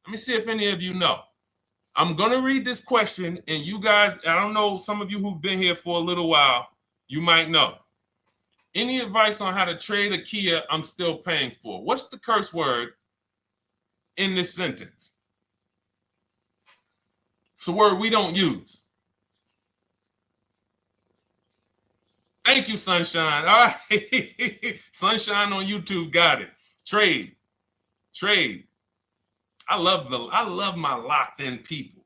Let me see if any of you know. I'm going to read this question, and you guys, I don't know, some of you who've been here for a little while, you might know. Any advice on how to trade a Kia I'm still paying for? What's the curse word in this sentence? It's a word we don't use. Thank you, Sunshine. All right. Sunshine on YouTube got it. Trade. I love my locked in people.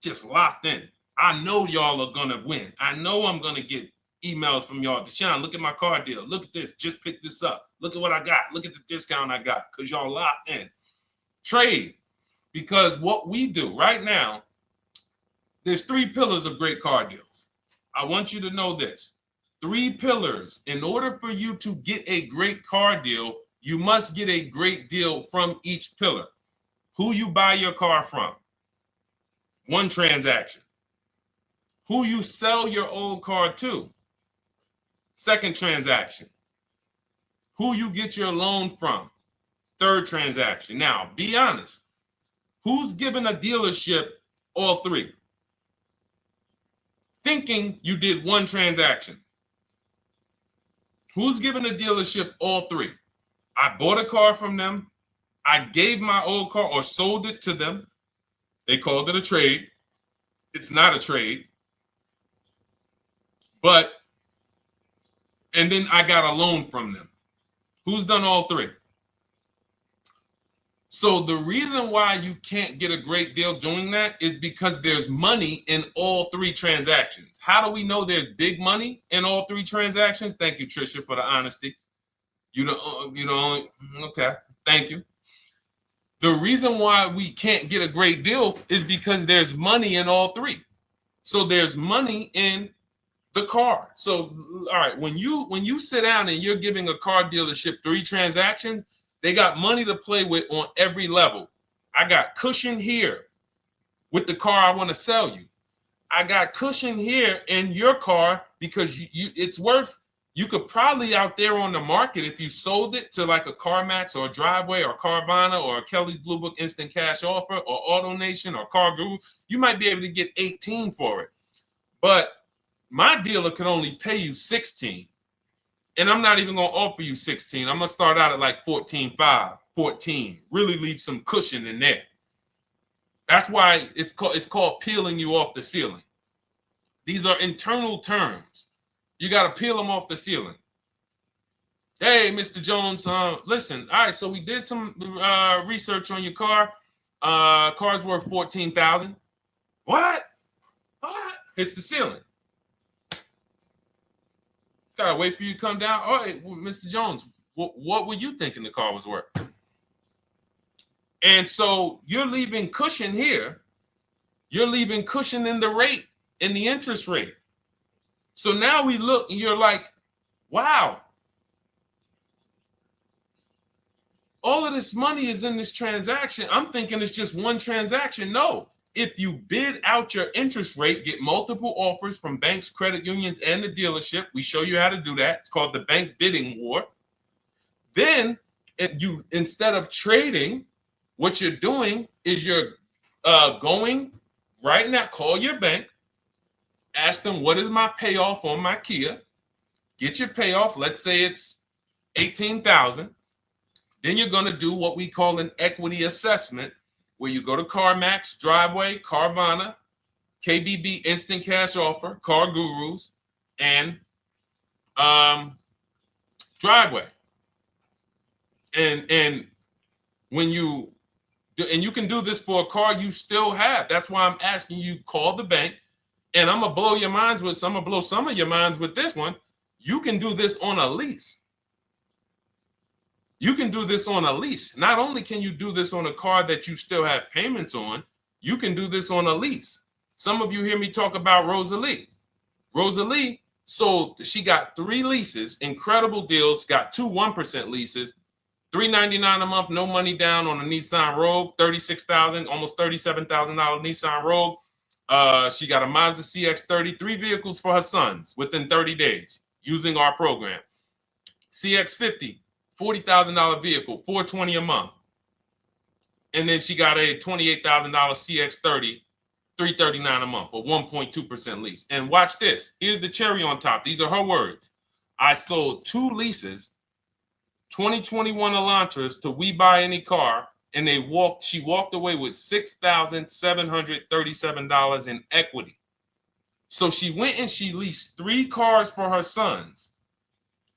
Just locked in. I know y'all are gonna win. I know I'm gonna get emails from y'all. Deshaun, look at my car deal. Look at this. Just pick this up. Look at what I got. Look at the discount I got. Because y'all locked in. Trade. Because what we do right now, there's 3 pillars of great car deals. I want you to know this. 3 pillars. In order for you to get a great car deal, you must get a great deal from each pillar. Who you buy your car from. 1 transaction. Who you sell your old car to. 2nd transaction. Who you get your loan from. 3rd transaction. Now, be honest. Who's giving a dealership all 3? Thinking you did 1 transaction. Who's giving a dealership all 3? I bought a car from them. I gave my old car or sold it to them. They called it a trade. It's not a trade. And then I got a loan from them. Who's done all 3? So the reason why you can't get a great deal doing that is because there's money in all 3 transactions. How do we know there's big money in all 3 transactions? Thank you, Trisha, for the honesty. You know, okay, thank you. The reason why we can't get a great deal is because there's money in all 3. So there's money in the car. So, all right, when you sit down and you're giving a car dealership 3 transactions, they got money to play with on every level. I got cushion here with the car I want to sell you. I got cushion here in your car because it's worth You could probably out there on the market, if you sold it to like a CarMax or a Driveway or Carvana or a Kelly's Blue Book Instant Cash Offer or AutoNation or Car Guru, you might be able to get 18 for it. But my dealer could only pay you 16. And I'm not even going to offer you 16. I'm going to start out at like 14.5, 14. Really leave some cushion in there. That's why it's called peeling you off the ceiling. These are internal terms. You got to peel them off the ceiling. Hey, Mr. Jones, listen. All right, so we did some research on your car. Car's worth $14,000. What? Hits the ceiling. Gotta wait for you to come down. All right, well, Mr. Jones, what were you thinking the car was worth? And so you're leaving cushion here. You're leaving cushion in the rate, in the interest rate. So now we look and you're like, wow, all of this money is in this transaction. I'm thinking it's just one transaction. No, if you bid out your interest rate, get multiple offers from banks, credit unions, and the dealership. We show you how to do that. It's called the bank bidding war. Then you, instead of trading, what you're doing is you're going right now, call your bank, ask them, what is my payoff on my Kia? Get your payoff. Let's say it's $18,000. Then you're going to do what we call an equity assessment, where you go to CarMax, Driveway, Carvana, KBB Instant Cash Offer, Car Gurus, and Driveway. And when you do, and you can do this for a car you still have. That's why I'm asking you, call the bank. And I'm gonna blow your minds with, I'm gonna blow some of your minds with this one. You can do this on a lease. You can do this on a lease. Not only can you do this on a car that you still have payments on, you can do this on a lease. Some of you hear me talk about Rosalie. Rosalie sold, she got 3 leases, incredible deals, got 2 1% leases, $399 a month, no money down on a Nissan Rogue, $36,000, almost $37,000 Nissan Rogue. She got a Mazda CX-30, 3 vehicles for her sons within 30 days using our program. CX-50, $40,000 vehicle, $420 a month. And then she got a $28,000 CX-30, $339 a month, or 1.2% lease. And watch this. Here's the cherry on top. These are her words. I sold 2 leases, 2021 Elantras, to We Buy Any Car, and she walked away with $6,737 in equity. So she went and she leased 3 cars for her sons.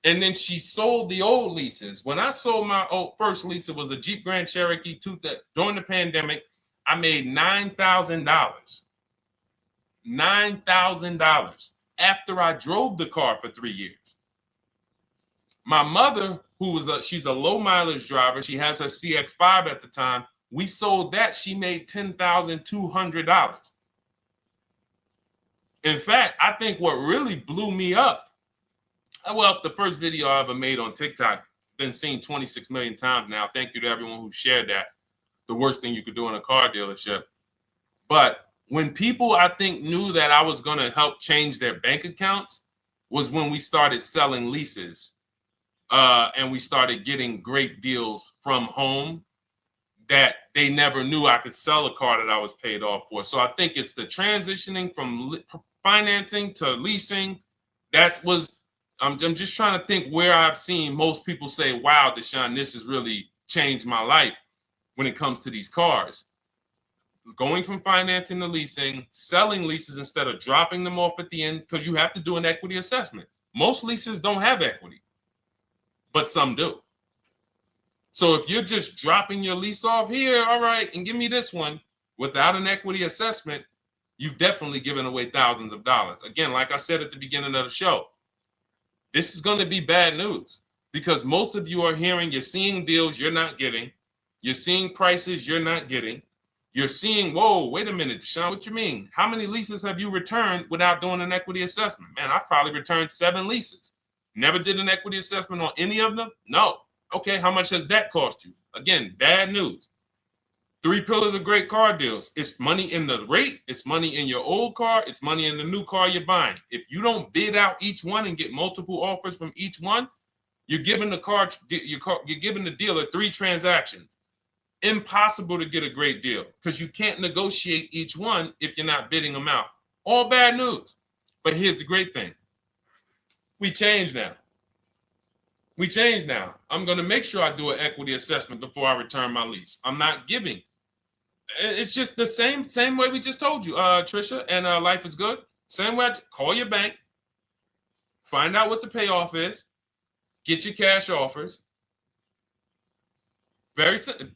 And then she sold the old leases. When I sold my first lease, it was a Jeep Grand Cherokee during the pandemic. I made $9,000. $9,000 after I drove the car for 3 years. My mother, she's a low mileage driver. She has her CX-5 at the time. We sold that. She made $10,200. In fact, I think what really blew me up, well, the first video I ever made on TikTok, been seen 26 million times now. Thank you to everyone who shared that. The worst thing you could do in a car dealership. But when people, I think, knew that I was going to help change their bank accounts was when we started selling leases. And we started getting great deals from home that they never knew I could sell a car that I was paid off for. So I think it's the transitioning from financing to leasing. I'm just trying to think where I've seen most people say, wow, Deshone, this has really changed my life when it comes to these cars. Going from financing to leasing, selling leases instead of dropping them off at the end, because you have to do an equity assessment. Most leases don't have equity, but some do. So if you're just dropping your lease off here, all right, and give me this one without an equity assessment, you've definitely given away thousands of dollars. Again, like I said at the beginning of the show, this is going to be bad news because most of you are you're seeing deals you're not getting. You're seeing prices you're not getting. You're seeing, whoa, wait a minute, Deshone, what you mean? How many leases have you returned without doing an equity assessment? Man, I've probably returned 7 leases. Never did an equity assessment on any of them? No. Okay, how much has that cost you? Again, bad news. Three pillars of great car deals. It's money in the rate, it's money in your old car, it's money in the new car you're buying. If you don't bid out each one and get multiple offers from each one, you're giving you're giving the dealer 3 transactions. Impossible to get a great deal because you can't negotiate each one if you're not bidding them out. All bad news. But here's the great thing. We change now. We change now. I'm going to make sure I do an equity assessment before I return my lease. I'm not giving. It's just the same way we just told you, Trisha, and Life is Good. Same way. Call your bank, find out what the payoff is, get your cash offers. Very simple.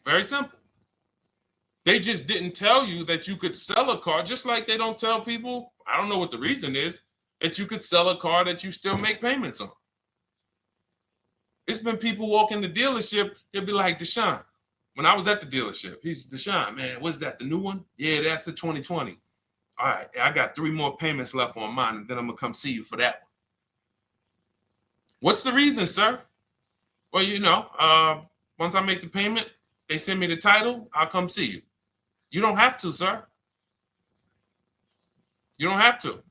Very simple. They just didn't tell you that you could sell a car, just like they don't tell people, I don't know what the reason is, that you could sell a car that you still make payments on. It's been people walk in the dealership, they'll be like, Deshone, when I was at the dealership, he's Deshone, man, what's that, the new one? Yeah, that's the 2020. All right, I got 3 more payments left on mine, and then I'm going to come see you for that one. What's the reason, sir? Well, you know, once I make the payment, they send me the title, I'll come see you. You don't have to, sir. You don't have to.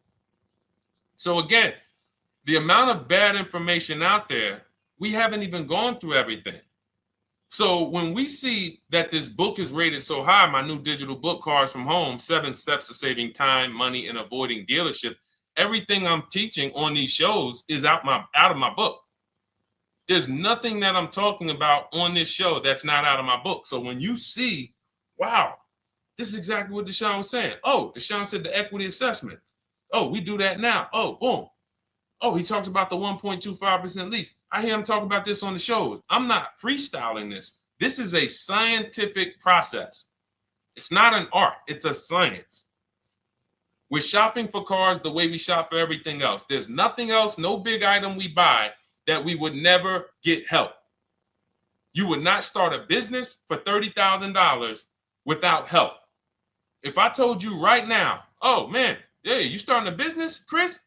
So again, the amount of bad information out there, we haven't even gone through everything. So when we see that this book is rated so high, my new digital book, Cars from Home, 7 Steps to Saving Time, Money, and Avoiding Dealership, everything I'm teaching on these shows is out of my book. There's nothing that I'm talking about on this show that's not out of my book. So when you see, wow, this is exactly what Deshone was saying. Oh, Deshone said the equity assessment. Oh, we do that now. Oh, boom. Oh, he talks about the 1.25% lease. I hear him talk about this on the shows. I'm not freestyling this. This is a scientific process. It's not an art. It's a science. We're shopping for cars the way we shop for everything else. There's nothing else, no big item we buy that we would never get help. You would not start a business for $30,000 without help. If I told you right now, oh man, yeah, you starting a business, Chris?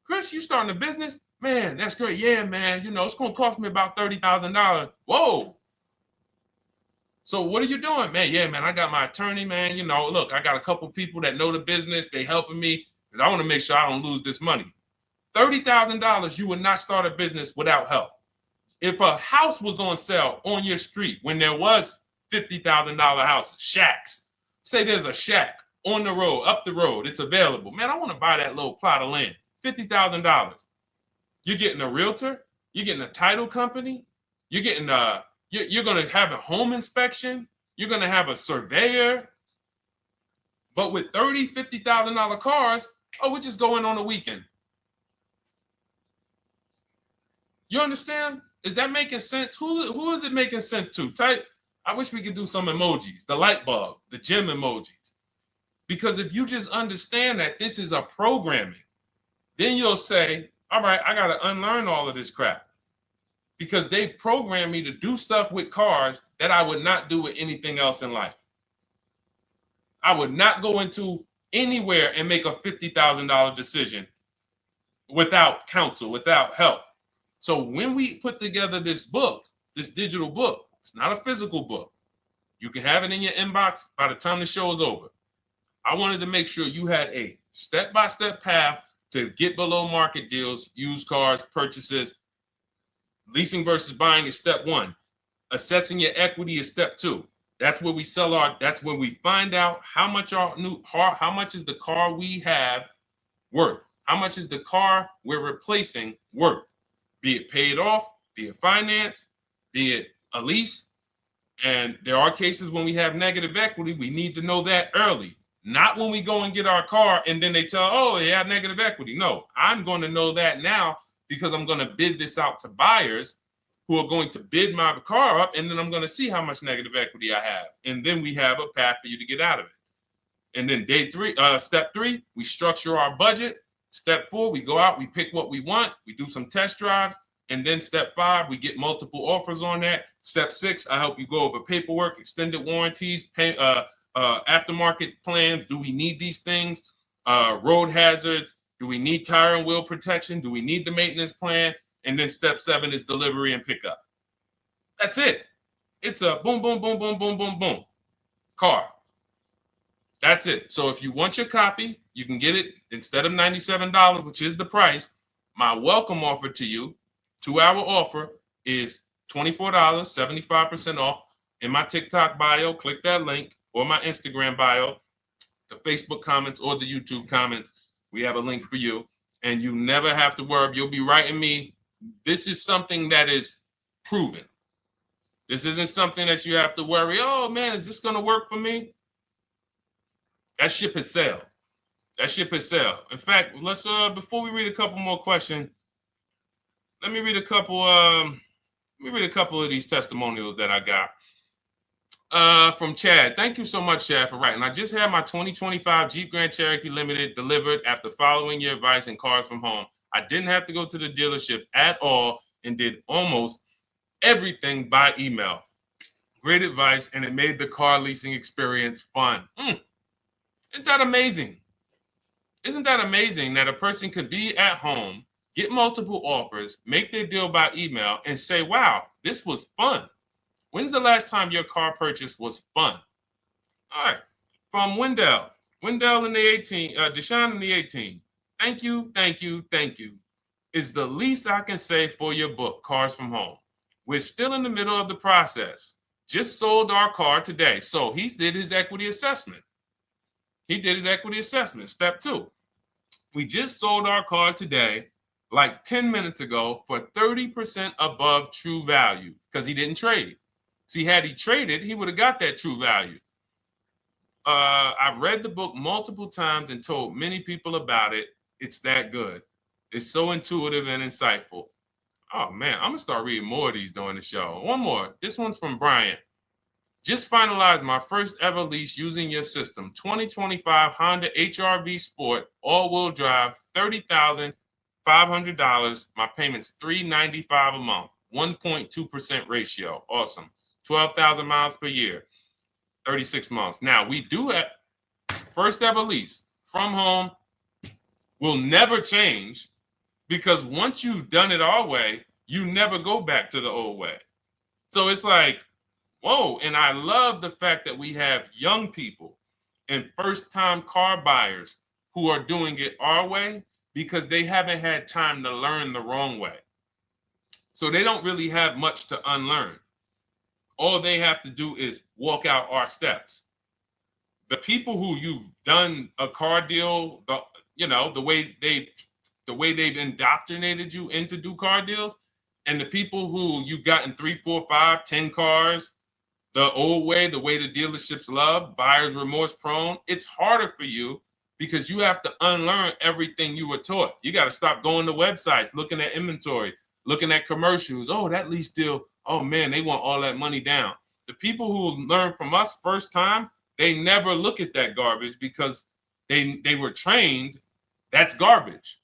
Chris, you starting a business? Man, that's great. Yeah, man, you know, it's going to cost me about $30,000. Whoa. So what are you doing? Man, yeah, man, I got my attorney, man. You know, look, I got a couple people that know the business. They helping me because I want to make sure I don't lose this money. $30,000, you would not start a business without help. If a house was on sale on your street when there was $50,000 houses, shacks, say there's a shack on the road, up the road, it's available. Man, I want to buy that little plot of land, $50,000. You're getting a realtor, you're getting a title company, you're getting you're going to have a home inspection, you're going to have a surveyor. But with $50,000 cars, oh, we just go in on a weekend. You understand? Is that making sense? Who is it making sense to? Type. I wish we could do some emojis, the light bulb, the gym emojis. Because if you just understand that this is a programming, then you'll say, all right, I got to unlearn all of this crap. Because they programmed me to do stuff with cars that I would not do with anything else in life. I would not go into anywhere and make a $50,000 decision without counsel, without help. So when we put together this book, this digital book, it's not a physical book. You can have it in your inbox by the time the show is over. I wanted to make sure you had a step-by-step path to get below market deals, used cars, purchases. Leasing versus buying is step 1. Assessing your equity is step 2. That's where we that's where we find out how much how much is the car we have worth? How much is the car we're replacing worth? Be it paid off, be it financed, be it a lease. And there are cases when we have negative equity, we need to know that early. Not when we go and get our car and then they tell, oh, you have negative equity. No, I'm going to know that now because I'm going to bid this out to buyers who are going to bid my car up, and then I'm going to see how much negative equity I have. And then we have a path for you to get out of it. And then step 3, we structure our budget. Step 4, we go out, we pick what we want, we do some test drives. And then step 5, we get multiple offers on that. Step 6, I help you go over paperwork, extended warranties, aftermarket plans. Do we need these things? Road hazards. Do we need tire and wheel protection? Do we need the maintenance plan? And then step 7 is delivery and pickup. That's it. It's a boom, boom, boom, boom, boom, boom, boom car. That's it. So if you want your copy, you can get it instead of $97, which is the price. My welcome offer to you, 2-hour offer, is $24, 75% off. In my TikTok bio, click that link, or my Instagram bio, the Facebook comments or the YouTube comments. We have a link for you, and you never have to worry. You'll be writing me. This is something that is proven. This isn't something that you have to worry. Oh man, is this going to work for me? That ship has sailed. That ship has sailed. In fact, let's before we read a couple more questions, let me read a couple. Of these testimonials that I got. From Chad. Thank you so much, Chad, for writing. I just had my 2025 Jeep Grand Cherokee Limited delivered after following your advice and Cars from Home. I didn't have to go to the dealership at all and did almost everything by email. Great advice, and it made the car leasing experience fun. Isn't that amazing? Isn't that amazing that a person could be at home, get multiple offers, make their deal by email, and say, wow, this was fun. When's the last time your car purchase was fun? All right. From Wendell. Wendell in the 18, Deshone in the 18. Thank you, thank you, thank you. Is the least I can say for your book, Cars from Home. We're still in the middle of the process. Just sold our car today. So he did his equity assessment. Step 2. We just sold our car today, like 10 minutes ago, for 30% above true value because he didn't trade. See, had he traded, he would have got that true value. I've read the book multiple times and told many people about it. It's that good. It's so intuitive and insightful. Oh, man, I'm going to start reading more of these during the show. One more. This one's from Brian. Just finalized my first ever lease using your system. 2025 Honda HR-V Sport, all-wheel drive, $30,500. My payment's $395 a month, 1.2% ratio. Awesome. 12,000 miles per year, 36 months. Now, we do have first ever lease from home. Will never change because once you've done it our way, you never go back to the old way. So it's like, whoa. And I love the fact that we have young people and first-time car buyers who are doing it our way because they haven't had time to learn the wrong way. So they don't really have much to unlearn. All they have to do is walk out our steps. The people who you've done a car deal, the way they've indoctrinated you into do car deals, and the people who you've gotten 3, 4, 5, 10 cars, the old way, the way the dealerships love, buyer's remorse prone, it's harder for you because you have to unlearn everything you were taught. You got to stop going to websites, looking at inventory, looking at commercials. Oh, that lease deal. Oh man, they want all that money down. The people who learn from us first time, they never look at that garbage because they were trained that's garbage.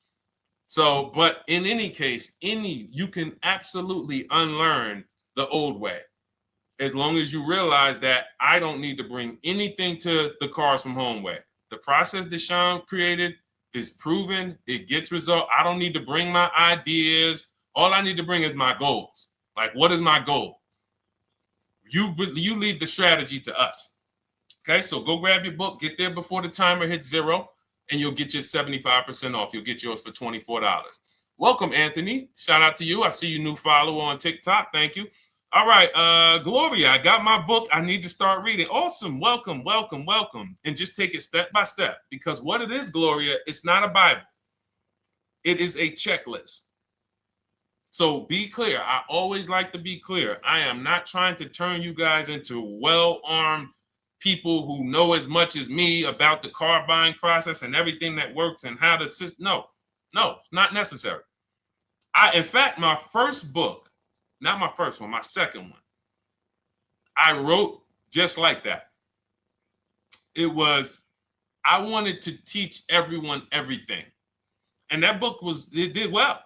So, but in any case, you can absolutely unlearn the old way. As long as you realize that I don't need to bring anything to the Cars from Home way. The process Deshone created is proven. It gets result. I don't need to bring my ideas. All I need to bring is my goals. Like, what is my goal? You leave the strategy to us. Okay, so go grab your book, get there before the timer hits 0, and you'll get your 75% off. You'll get yours for $24. Welcome, Anthony. Shout out to you. I see you new follower on TikTok. Thank you. All right, Gloria, I got my book. I need to start reading. Awesome. Welcome, welcome, welcome. And just take it step by step because what it is, Gloria, it's not a Bible. It is a checklist. So be clear. I always like to be clear. I am not trying to turn you guys into well-armed people who know as much as me about the car buying process and everything that works and how to assist. No, not necessary. In fact, my first book, not my first one, my second one, I wrote just like that. I wanted to teach everyone everything. And that book it did well.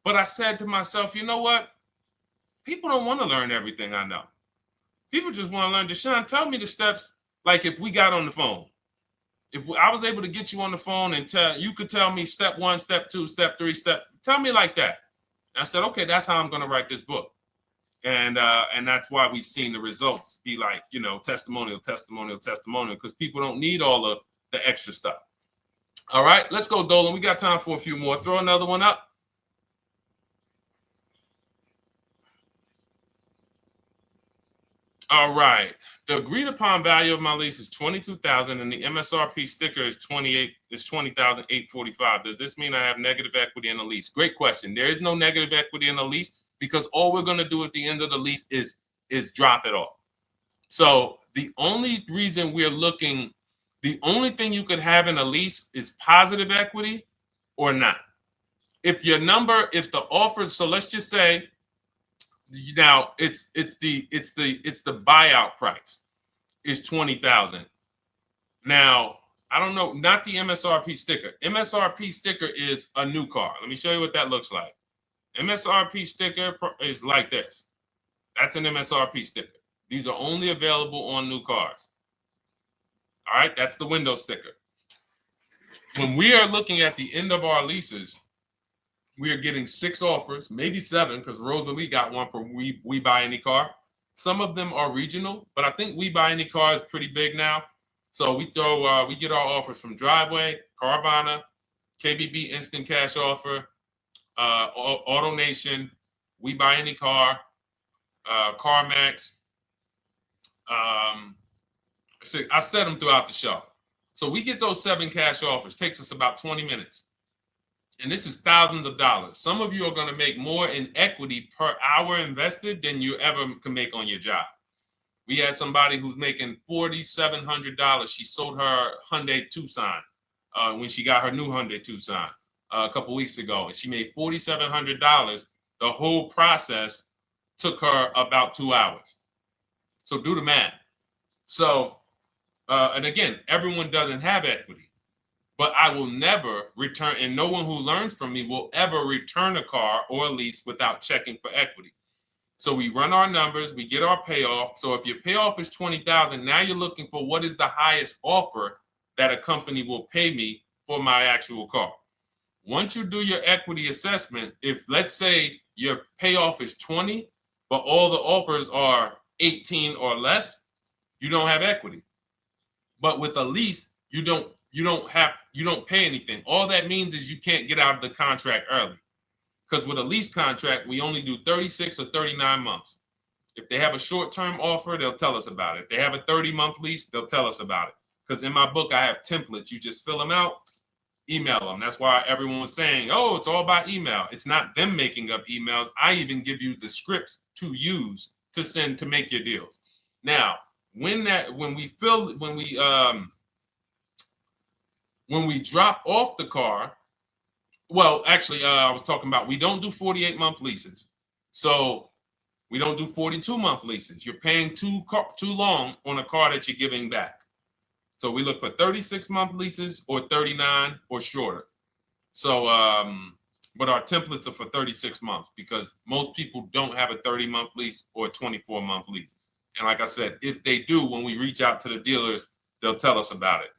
But I said to myself, you know what? People don't want to learn everything I know. People just want to learn. Deshone, tell me the steps, like if we got on the phone. If I was able to get you on the phone and you could tell me step 1, step 2, step 3, tell me like that. And I said, okay, that's how I'm going to write this book. And that's why we've seen the results be like, you know, testimonial, because people don't need all of the extra stuff. All right, let's go, Dolan. We got time for a few more. Throw another one up. All right. The agreed upon value of my lease is $22,000, and the MSRP sticker is $20,845. Does this mean I have negative equity in the lease? Great question. There is no negative equity in the lease because all we're going to do at the end of the lease is drop it off. So the only reason we're looking, the only thing you could have in a lease is positive equity or not. If your number, if the offer, so let's just say now it's the buyout price is 20,000. Now, I don't know, not the MSRP sticker. MSRP sticker is a new car. Let me show you what that looks like. MSRP sticker is like this. That's an MSRP sticker. These are only available on new cars. All right, that's the window sticker. When we are looking at the end of our leases, we are getting 6 offers, maybe 7, because Rosalie got one for We Buy Any Car. Some of them are regional, but I think We Buy Any Car is pretty big now. So we get our offers from Driveway, Carvana, KBB Instant Cash Offer, AutoNation, We Buy Any Car, CarMax. So I set them throughout the show. So we get those 7 cash offers. Takes us about 20 minutes. And this is thousands of dollars. Some of you are going to make more in equity per hour invested than you ever can make on your job. We had somebody who's making $4,700. She sold her Hyundai Tucson when she got her new Hyundai Tucson a couple weeks ago. And she made $4,700. The whole process took her about 2 hours. So do the math. So, and again, everyone doesn't have equity. But I will never return, and no one who learns from me will ever return a car or a lease without checking for equity. So we run our numbers, we get our payoff. So if your payoff is $20,000, now you're looking for what is the highest offer that a company will pay me for my actual car. Once you do your equity assessment, if let's say your payoff is 20, but all the offers are 18 or less, you don't have equity. But with a lease, you don't pay anything. All that means is you can't get out of the contract early. Because with a lease contract, we only do 36 or 39 months. If they have a short-term offer, they'll tell us about it. If they have a 30-month lease, they'll tell us about it. Because in my book, I have templates. You just fill them out, email them. That's why everyone was saying, oh, it's all by email. It's not them making up emails. I even give you the scripts to use to send to make your deals. Now, when we drop off the car, well, actually, I was talking about we don't do 48-month leases. So we don't do 42-month leases. You're paying too long on a car that you're giving back. So we look for 36-month leases or 39 or shorter. So, but our templates are for 36 months because most people don't have a 30-month lease or a 24-month lease. And like I said, if they do, when we reach out to the dealers, they'll tell us about it.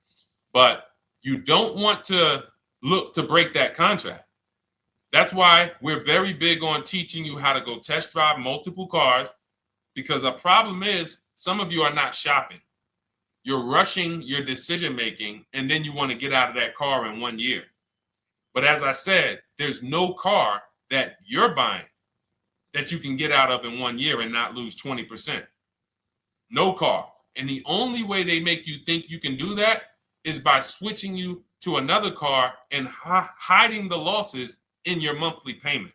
But you don't want to look to break that contract. That's why we're very big on teaching you how to go test drive multiple cars, because a problem is some of you are not shopping. You're rushing your decision making, and then you want to get out of that car in 1 year. But as I said, there's no car that you're buying that you can get out of in 1 year and not lose 20%. No car. And the only way they make you think you can do that is by switching you to another car and hiding the losses in your monthly payment.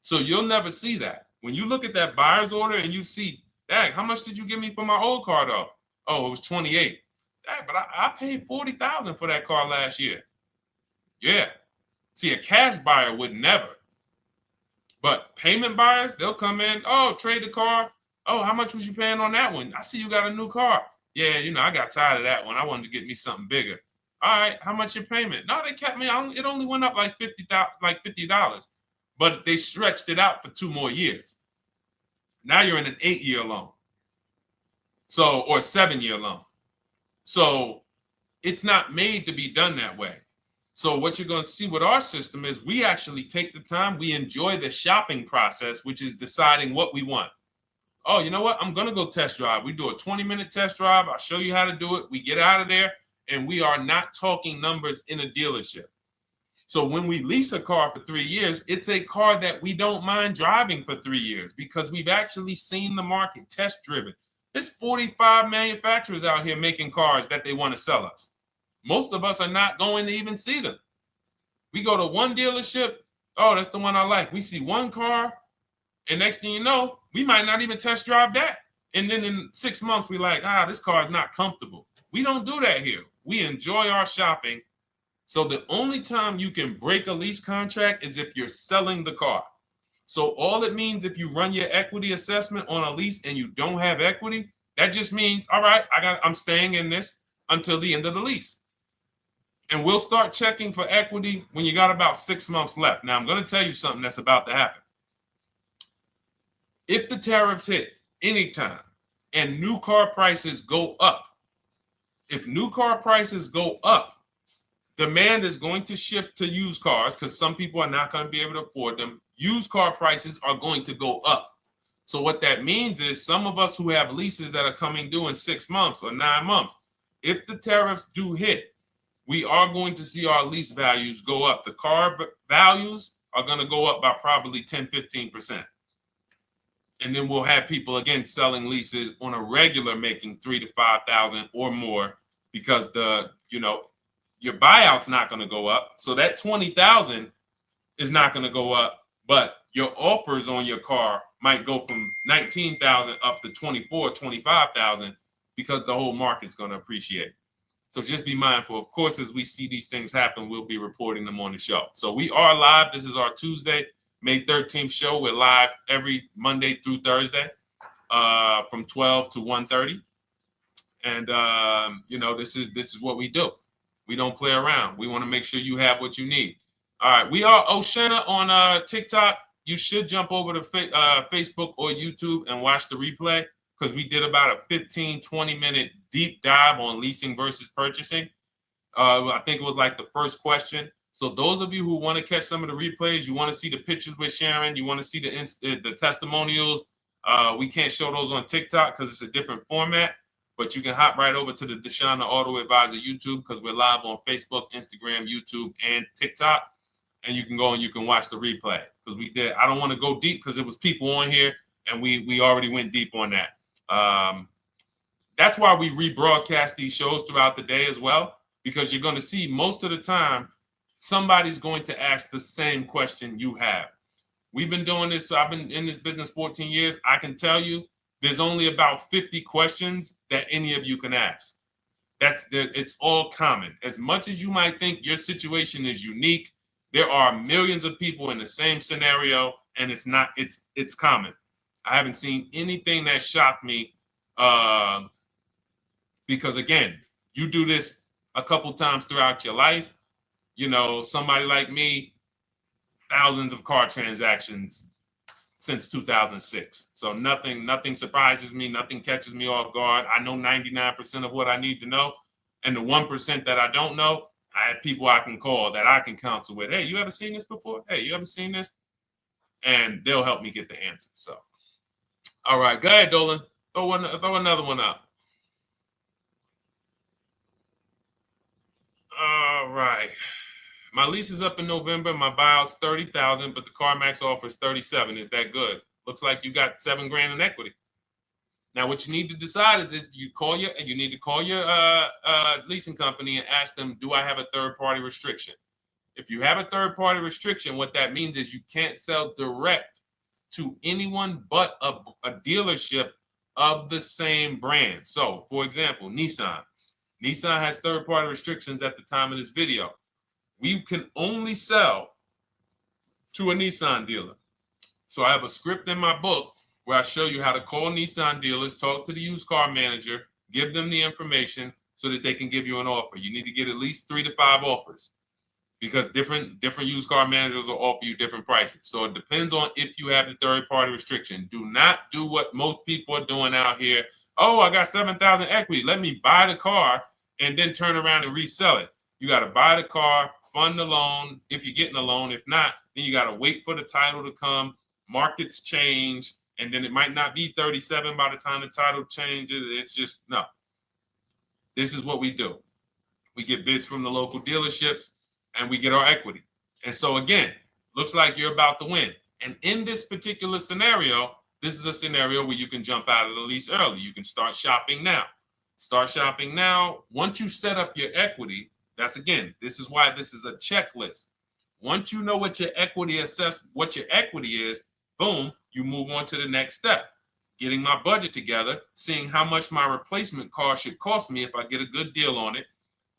So you'll never see that. When you look at that buyer's order and you see, dang, how much did you give me for my old car though? Oh, it was 28. Dang, but I paid 40,000 for that car last year. Yeah. See, a cash buyer would never. But payment buyers, they'll come in, oh, trade the car. Oh, how much was you paying on that one? I see you got a new car. Yeah, I got tired of that one. I wanted to get me something bigger. All right, how much your payment? No, they kept me on. It only went up like $50, but they stretched it out for 2 more years. Now you're in an 8-year loan. So, or 7-year loan. So it's not made to be done that way. So what you're going to see with our system is we actually take the time, we enjoy the shopping process, which is deciding what we want. Oh, you know what? I'm going to go test drive. We do a 20-minute test drive. I'll show you how to do it. We get out of there, and we are not talking numbers in a dealership. So when we lease a car for 3 years, it's a car that we don't mind driving for 3 years because we've actually seen the market, test driven. There's 45 manufacturers out here making cars that they want to sell us. Most of us are not going to even see them. We go to one dealership. Oh, that's the one I like. We see one car, and next thing you know, we might not even test drive that. And then in 6 months, we're like, this car is not comfortable. We don't do that here. We enjoy our shopping. So the only time you can break a lease contract is if you're selling the car. So all it means if you run your equity assessment on a lease and you don't have equity, that just means, all right, I'm staying in this until the end of the lease. And we'll start checking for equity when you got about 6 months left. Now, I'm going to tell you something that's about to happen. If the tariffs hit anytime and new car prices go up, if new car prices go up, demand is going to shift to used cars because some people are not going to be able to afford them. Used car prices are going to go up. So what that means is some of us who have leases that are coming due in 6 months or 9 months, if the tariffs do hit, we are going to see our lease values go up. The car values are going to go up by probably 10, 15%. And then we'll have people, again, selling leases on a regular making 3,000 to 5,000 or more because your buyout's not going to go up. So that 20,000 is not going to go up, but your offers on your car might go from 19,000 up to 24, 25,000 because the whole market's going to appreciate. So just be mindful. Of course, as we see these things happen, we'll be reporting them on the show. So we are live. This is our Tuesday, May 13th show. We're live every Monday through Thursday from 12 to 1:30. And, this is what we do. We don't play around. We want to make sure you have what you need. All right. We are Oshena on TikTok. You should jump over to Facebook or YouTube and watch the replay because we did about a 15, 20-minute deep dive on leasing versus purchasing. I think it was like the first question. So those of you who want to catch some of the replays, you want to see the pictures with Sharon, you want to see the testimonials, we can't show those on TikTok because it's a different format. But you can hop right over to the Deshone the Auto Advisor YouTube because we're live on Facebook, Instagram, YouTube, and TikTok. And you can go and you can watch the replay because we did. I don't want to go deep because it was people on here and we already went deep on that. That's why we rebroadcast these shows throughout the day as well, because you're going to see most of the time somebody's going to ask the same question you have. We've been doing this. So I've been in this business 14 years. I can tell you there's only about 50 questions that any of you can ask. It's all common. As much as you might think your situation is unique, there are millions of people in the same scenario, and it's common. I haven't seen anything that shocked me because, again, you do this a couple times throughout your life. Somebody like me, thousands of car transactions since 2006. So nothing surprises me. Nothing catches me off guard. I know 99% of what I need to know. And the 1% that I don't know, I have people I can call that I can counsel with. Hey, you ever seen this before? Hey, you ever seen this? And they'll help me get the answer. So, all right, go ahead, Dolan. Throw another one up. All right. My lease is up in November. My buyout's $30,000, but the CarMax offers $37,000. Is that good? Looks like you got $7,000 in equity. Now, what you need to decide is you need to call your leasing company and ask them, do I have a third-party restriction? If you have a third-party restriction, what that means is you can't sell direct to anyone but a dealership of the same brand. So, for example, Nissan. Nissan has third-party restrictions at the time of this video. We can only sell to a Nissan dealer. So I have a script in my book where I show you how to call Nissan dealers, talk to the used car manager, give them the information so that they can give you an offer. You need to get at least 3 to 5 offers because different used car managers will offer you different prices. So it depends on if you have the third-party restriction. Do not do what most people are doing out here. Oh, I got $7,000 equity. Let me buy the car and then turn around and resell it. You got to buy the car, fund the loan if you're getting a loan. If not, then you got to wait for the title to come. Markets change, and then it might not be 37 by the time the title changes. It's just, no. This is what we do. We get bids from the local dealerships, and we get our equity. And so again, looks like you're about to win. And in this particular scenario, this is a scenario where you can jump out of the lease early. You can start shopping now. Start shopping now. Once you set up your equity, this is why this is a checklist. Once you know what your equity is, boom, you move on to the next step. Getting my budget together, seeing how much my replacement car should cost me if I get a good deal on it.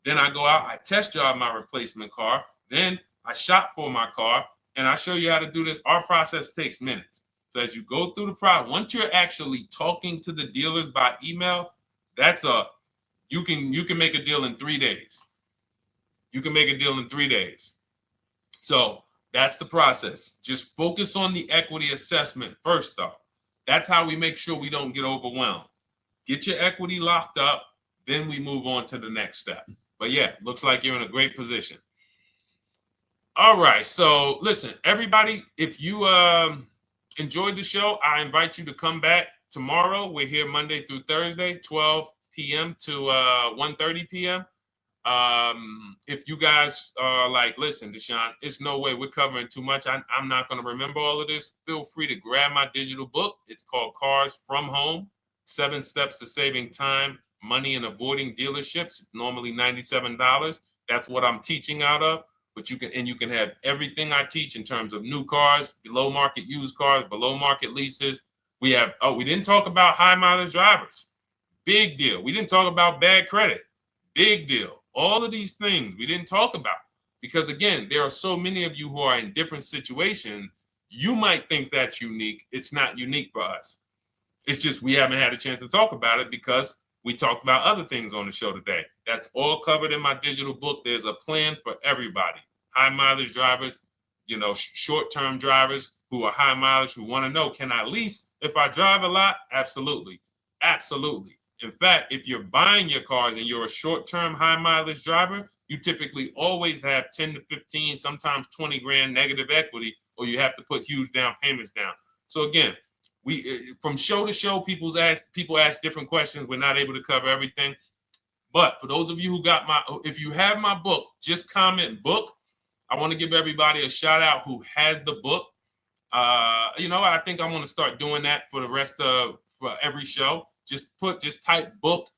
Then I go out, I test drive my replacement car. Then I shop for my car, and I show you how to do this. Our process takes minutes. So as you go through the process, once you're actually talking to the dealers by email, you can make a deal in 3 days. You can make a deal in 3 days. So that's the process. Just focus on the equity assessment first, though. That's how we make sure we don't get overwhelmed. Get your equity locked up, then we move on to the next step. But yeah, looks like you're in a great position. All right, so listen, everybody, if you enjoyed the show, I invite you to come back tomorrow. We're here Monday through Thursday, 12 p.m. to 1:30 p.m. If you guys are like, listen, Deshone, it's no way we're covering too much. I'm not going to remember all of this. Feel free to grab my digital book. It's called Cars from Home, 7 Steps to Saving Time, Money, and Avoiding Dealerships. It's normally $97. That's what I'm teaching out of. But you can have everything I teach in terms of new cars, below market used cars, below market leases. We didn't talk about high mileage drivers. Big deal. We didn't talk about bad credit. Big deal. All of these things we didn't talk about because, again, there are so many of you who are in different situations. You might think that's unique. It's not unique for us. It's just we haven't had a chance to talk about it because we talked about other things on the show today. That's all covered in my digital book. There's a plan for everybody. High mileage drivers, short-term drivers who are high mileage, who want to know, can I lease if I drive a lot? Absolutely. Absolutely. In fact, if you're buying your cars and you're a short-term high mileage driver, you typically always have 10 to 15, sometimes 20 grand negative equity, or you have to put huge down payments down. So again, from show to show, people ask different questions. We're not able to cover everything. But for those of you if you have my book, just comment book. I want to give everybody a shout out who has the book. I think I'm going to start doing that for the rest of for every show. Just type book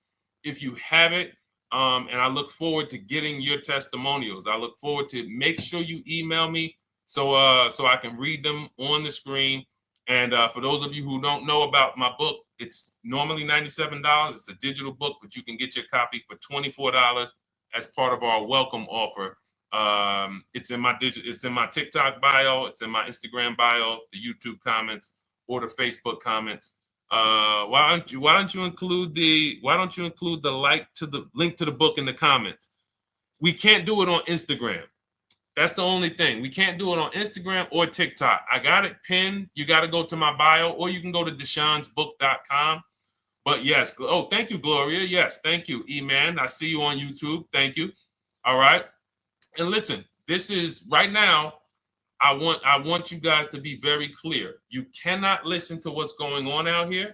if you have it. And I look forward to getting your testimonials. I look forward to make sure you email me so I can read them on the screen. And for those of you who don't know about my book, it's normally $97. It's a digital book, but you can get your copy for $24 as part of our welcome offer. It's in my TikTok bio, it's in my Instagram bio, the YouTube comments, or the Facebook comments. Why don't you include the link to the book in the comments? We can't do it on Instagram. That's the only thing. We can't do it on Instagram or TikTok. I got it pinned. You got to go to my bio, or you can go to deshonesbook.com. But yes, thank you, Gloria. Yes, thank you, E-Man. I see you on YouTube. Thank you. All right. And listen, this is right now. I want you guys to be very clear. You cannot listen to what's going on out here.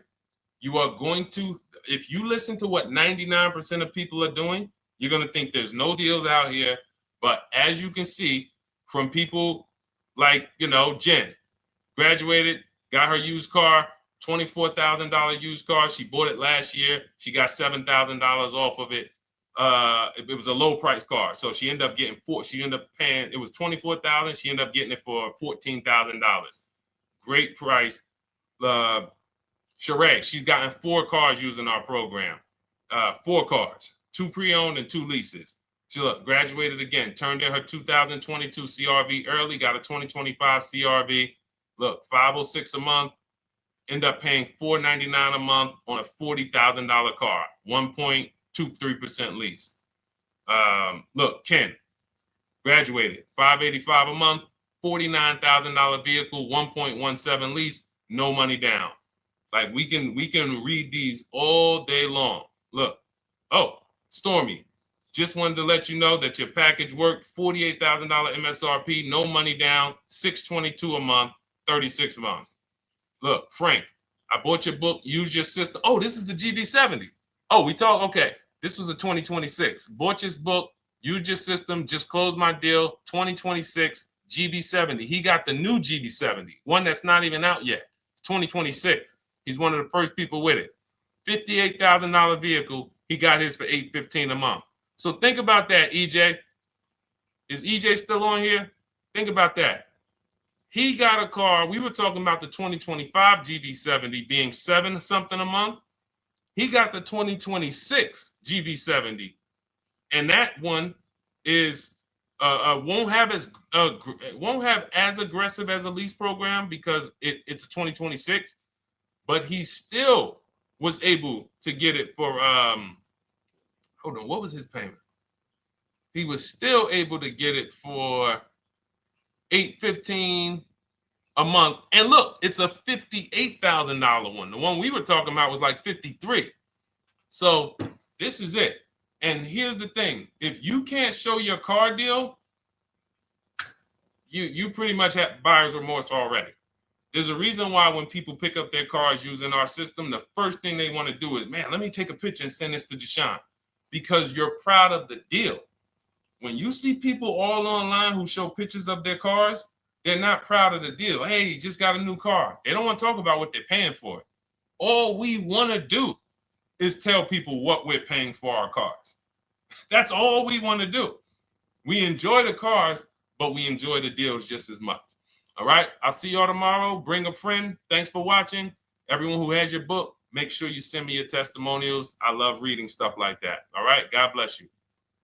You are going to, if you listen to what 99% of people are doing, you're going to think there's no deals out here. But as you can see from people like, Jen, graduated, got her used car, $24,000 used car. She bought it last year. She got $7,000 off of it. It was a low price car. So she ended up getting paying, it was $24,000. She ended up getting it for $14,000. Great price. Sheree, she's gotten 4 cars using our program. 4 cars, 2 pre-owned and 2 leases. She graduated again, turned in her 2022 CRV early, got a 2025 CRV. Look, $506 a month, end up paying $499 a month on a $40,000 car, 1.23% lease. Look, Ken, graduated, $585 a month, $49,000 vehicle, 1.17 lease, no money down. Like we can read these all day long. Look, Stormy, Just wanted to let you know that your package worked. $48,000 MSRP, no money down, $622 a month, 36 months. Look, Frank, I bought your book, Use Your System. Oh, this is the GB70. Oh, we talked, okay. This was a 2026. Bought this book, Use Your System, just closed my deal, 2026, GB70. He got the new GB70, one that's not even out yet. It's 2026. He's one of the first people with it. $58,000 vehicle. He got his for $815 a month. So think about that, EJ. Is EJ still on here? Think about that. He got a car. We were talking about the 2025 GB70 being $7 something a month. He got the 2026 GB70, and that one is won't have as aggressive as a lease program because it's a 2026, but he still was able to get it for hold on, what was his payment? He was still able to get it for $815 a month. And look, it's a $58,000 one. The one we were talking about was like 53. So this is it. And here's the thing. If you can't show your car deal, you pretty much have buyer's remorse already. There's a reason why when people pick up their cars using our system, the first thing they want to do is, man, let me take a picture and send this to Deshone, because you're proud of the deal. When you see people all online who show pictures of their cars, they're not proud of the deal. Hey, just got a new car. They don't want to talk about what they're paying for it. All we want to do is tell people what we're paying for our cars. That's all we want to do. We enjoy the cars, but we enjoy the deals just as much. All right. I'll see y'all tomorrow. Bring a friend. Thanks for watching. Everyone who has your book, make sure you send me your testimonials. I love reading stuff like that. All right. God bless you.